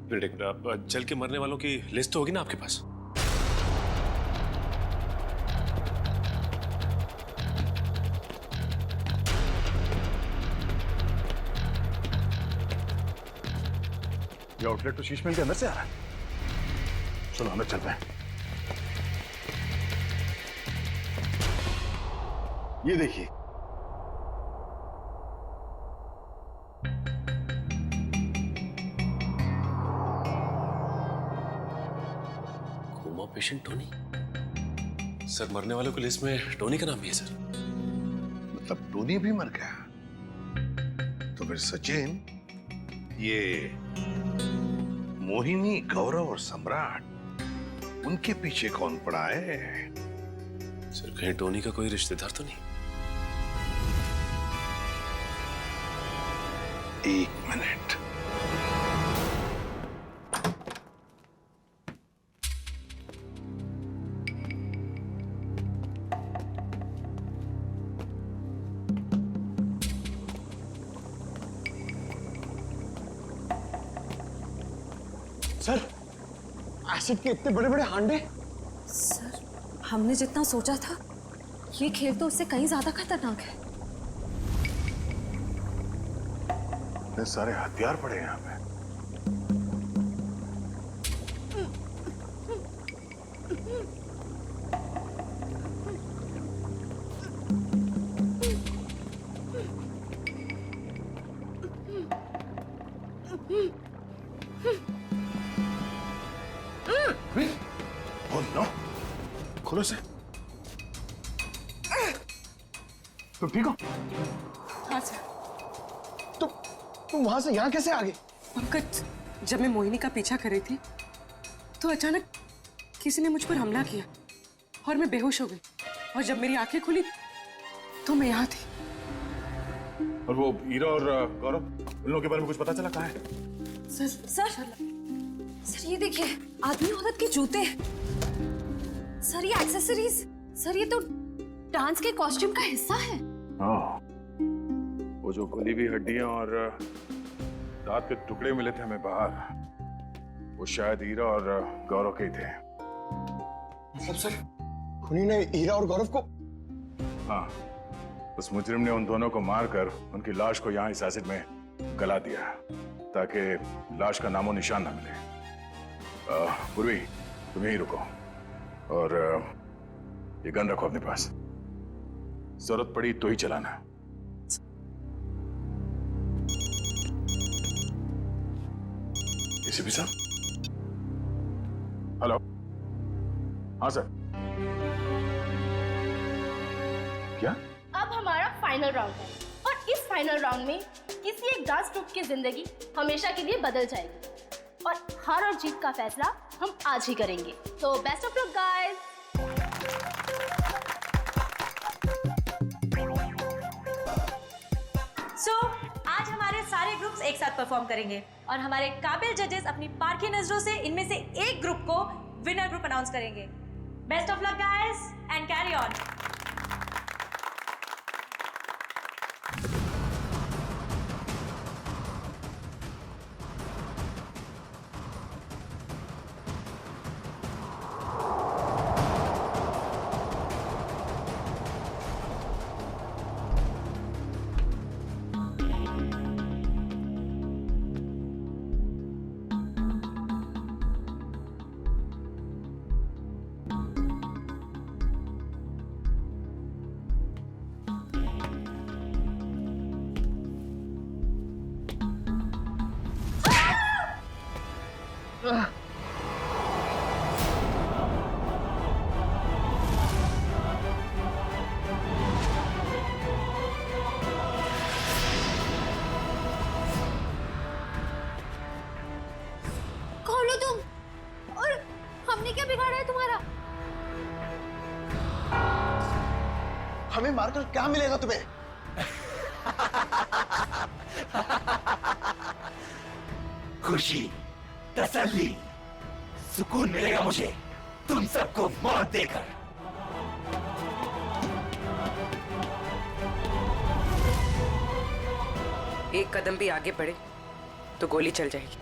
जल के मरने वालों की लिस्ट तो होगी ना आपके पास? ये आउटलेट तो शीश में के अंदर से आ रहा है। चलो अंदर चलते हैं। ये देखिए, कोमा पेशेंट टोनी। सर मरने वालों की लिस्ट में टोनी का नाम भी है सर। मतलब टोनी भी मर गया? तो फिर सचिन, ये मोहिनी, गौरव और सम्राट, उनके पीछे कौन पड़ा है? सर कहीं टोनी का कोई रिश्तेदार तो नहीं? एक मिनट। सर, एसिड के इतने बड़े बड़े हांडे। सर हमने जितना सोचा था ये खेल तो उससे कहीं ज्यादा खतरनाक है। इतने सारे हथियार पड़े हैं यहाँ पे। Oh no! खोलो से। तुम ठीक हो? हाँ सर। तुम वहां से यहाँ कैसे आ गए? पंकज, जब मैं मोहिनी का पीछा कर रही थी तो अचानक किसी ने मुझ पर हमला किया और मैं बेहोश हो गई। और जब मेरी आंखें खुली तो मैं यहाँ थी। और वो हीरा और गौरव, उन लोगों के बारे में कुछ पता चला? कहाँ है? सर ये देखिए, आदमी औरत के जूते। सर ये एक्सेसरीज। सर ये तो डांस के कॉस्ट्यूम का हिस्सा है। वो जो खुली हुई हड्डियां और दांत के टुकड़े मिले थे हमें बाहर, वो शायद हीरा और गौरव के ही थे। मतलब सर, खुनी ने हीरा और गौरव को? हाँ, उस मुजरिम ने उन दोनों को मारकर उनकी लाश को यहाँ इस एसिड में गला दिया ताकि लाश का नामो निशान ना मिले। पूर्वी, तुम यहीं रुको और ये गन रखो अपने पास। जरूरत पड़ी तो ही चलाना। एसीपी साहब। हेलो। हाँ सर। क्या? अब हमारा फाइनल राउंड है और इस फाइनल राउंड में किसी एक डांस ग्रुप की जिंदगी हमेशा के लिए बदल जाएगी और हार और जीत का फैसला हम आज ही करेंगे। तो बेस्ट ऑफ लक गाइस। आज हमारे सारे ग्रुप्स एक साथ परफॉर्म करेंगे और हमारे काबिल जजेस अपनी पारखी नजरों से इनमें से एक ग्रुप को विनर ग्रुप अनाउंस करेंगे। Best of luck guys and carry on. खोलो तुम। और हमने क्या बिगाड़ा है तुम्हारा? हमें मारकर क्या मिलेगा तुम्हें? खुशी, तसल्ली, सुकून मिलेगा मुझे तुम सबको मौत देकर। एक कदम भी आगे बढ़े तो गोली चल जाएगी।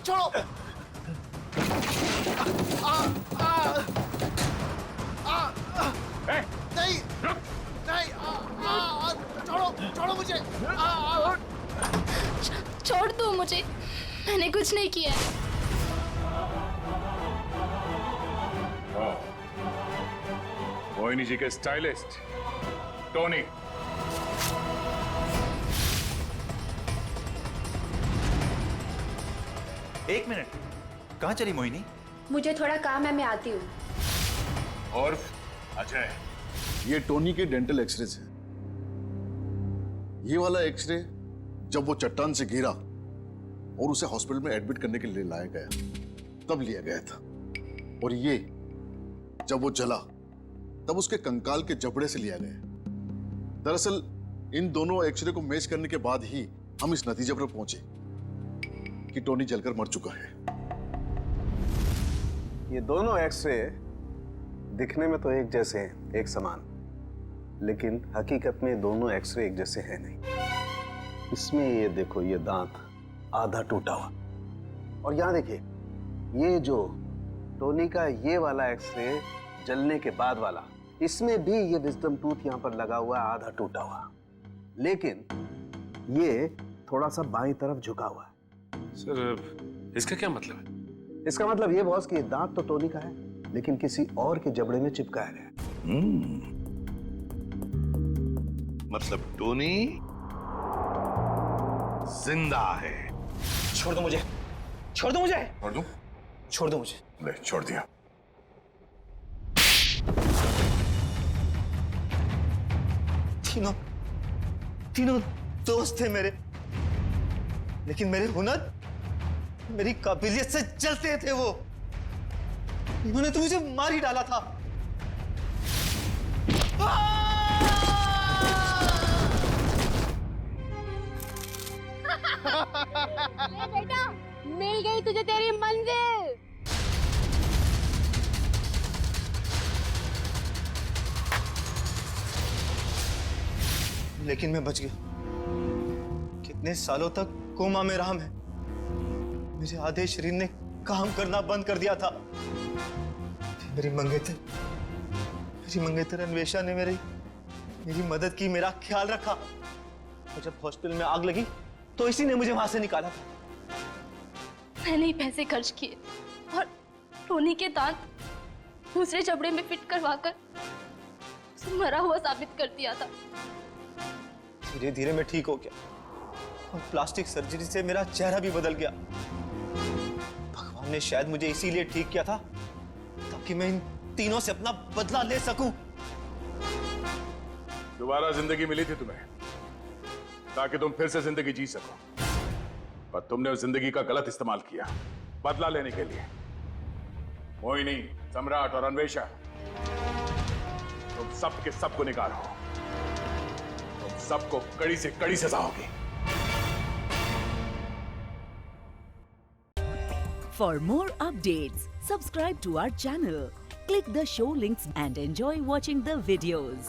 छोड़ो। नहीं, नहीं, छोड़ो, छोड़ो मुझे। छोड़ दो मुझे, मैंने कुछ नहीं किया है। मोहिनी जी के स्टाइलिस्ट टोनी। एक मिनट, कहाँ चली मोहिनी? मुझे थोड़ा काम है, मैं आती हूँ। और अजय, ये टोनी के डेंटल एक्सरेज है। ये वाला एक्सरे जब वो चट्टान से गिरा और उसे हॉस्पिटल में एडमिट करने के लिए लाया गया तब लिया गया था। और ये जब वो जला तब उसके कंकाल के जबड़े से लिया गया। दरअसल इन दोनों एक्सरे को मैच करने के बाद ही हम इस नतीजे पर पहुंचे कि टोनी जलकर मर चुका है। ये दोनों एक्सरे दिखने में तो एक जैसे हैं, एक समान, लेकिन हकीकत में दोनों एक्सरे एक जैसे हैं नहीं। इसमें ये देखो, ये दांत आधा टूटा हुआ, और यहां देखिए ये जो टोनी का ये वाला एक्सरे जलने के बाद वाला, इसमें भी ये विजडम टूथ यहां पर लगा हुआ है, आधा टूटा हुआ, लेकिन ये थोड़ा सा बाईं तरफ झुका हुआ है। सर इसका क्या मतलब है? इसका मतलब ये बॉस कि दांत तो टोनी का है, लेकिन किसी और के जबड़े में चिपकाया गया। मतलब टोनी जिंदा है। छोड़ दो मुझे, छोड़ दो मुझे, छोड़ दूं? छोड़ दो मुझे। ले, छोड़ दिया। तीनों दोस्त थे मेरे, लेकिन मेरे हुनर, मेरी काबिलियत से जलते थे वो। उन्होंने तो मुझे मार ही डाला था। बेटा, मिल गई तुझे तेरी मंजिल। लेकिन मैं बच गया। कितने सालों तक कोमा में रहा मैं। मेरे आधे शरीर ने काम करना बंद कर दिया था। मेरी मंगेतर अन्वेषा ने मेरी मदद की, मेरा ख्याल रखा। और जब हॉस्पिटल में आग लगी तो इसी ने मुझे वहां से निकाला था। मैंने ही पैसे खर्च किए और टोनी के दांत दूसरे जबड़े में फिट करवाकर उसे मरा हुआ साबित कर दिया था। धीरे धीरे मैं ठीक हो गया और प्लास्टिक सर्जरी से मेरा चेहरा भी बदल गया। भगवान ने शायद मुझे इसीलिए ठीक किया था ताकि मैं इन तीनों से अपना बदला ले सकूं। दोबारा जिंदगी मिली थी तुम्हें ताकि तुम फिर से जिंदगी जी सको, पर तुमने उस जिंदगी का गलत इस्तेमाल किया बदला लेने के लिए। मोहिनी, सम्राट और अन्वेषा, तुम सब के सब गुनहगार हो। तुम सबको कड़ी से कड़ी सजा होगी। For more updates, subscribe to our channel, click the show links and enjoy watching the videos.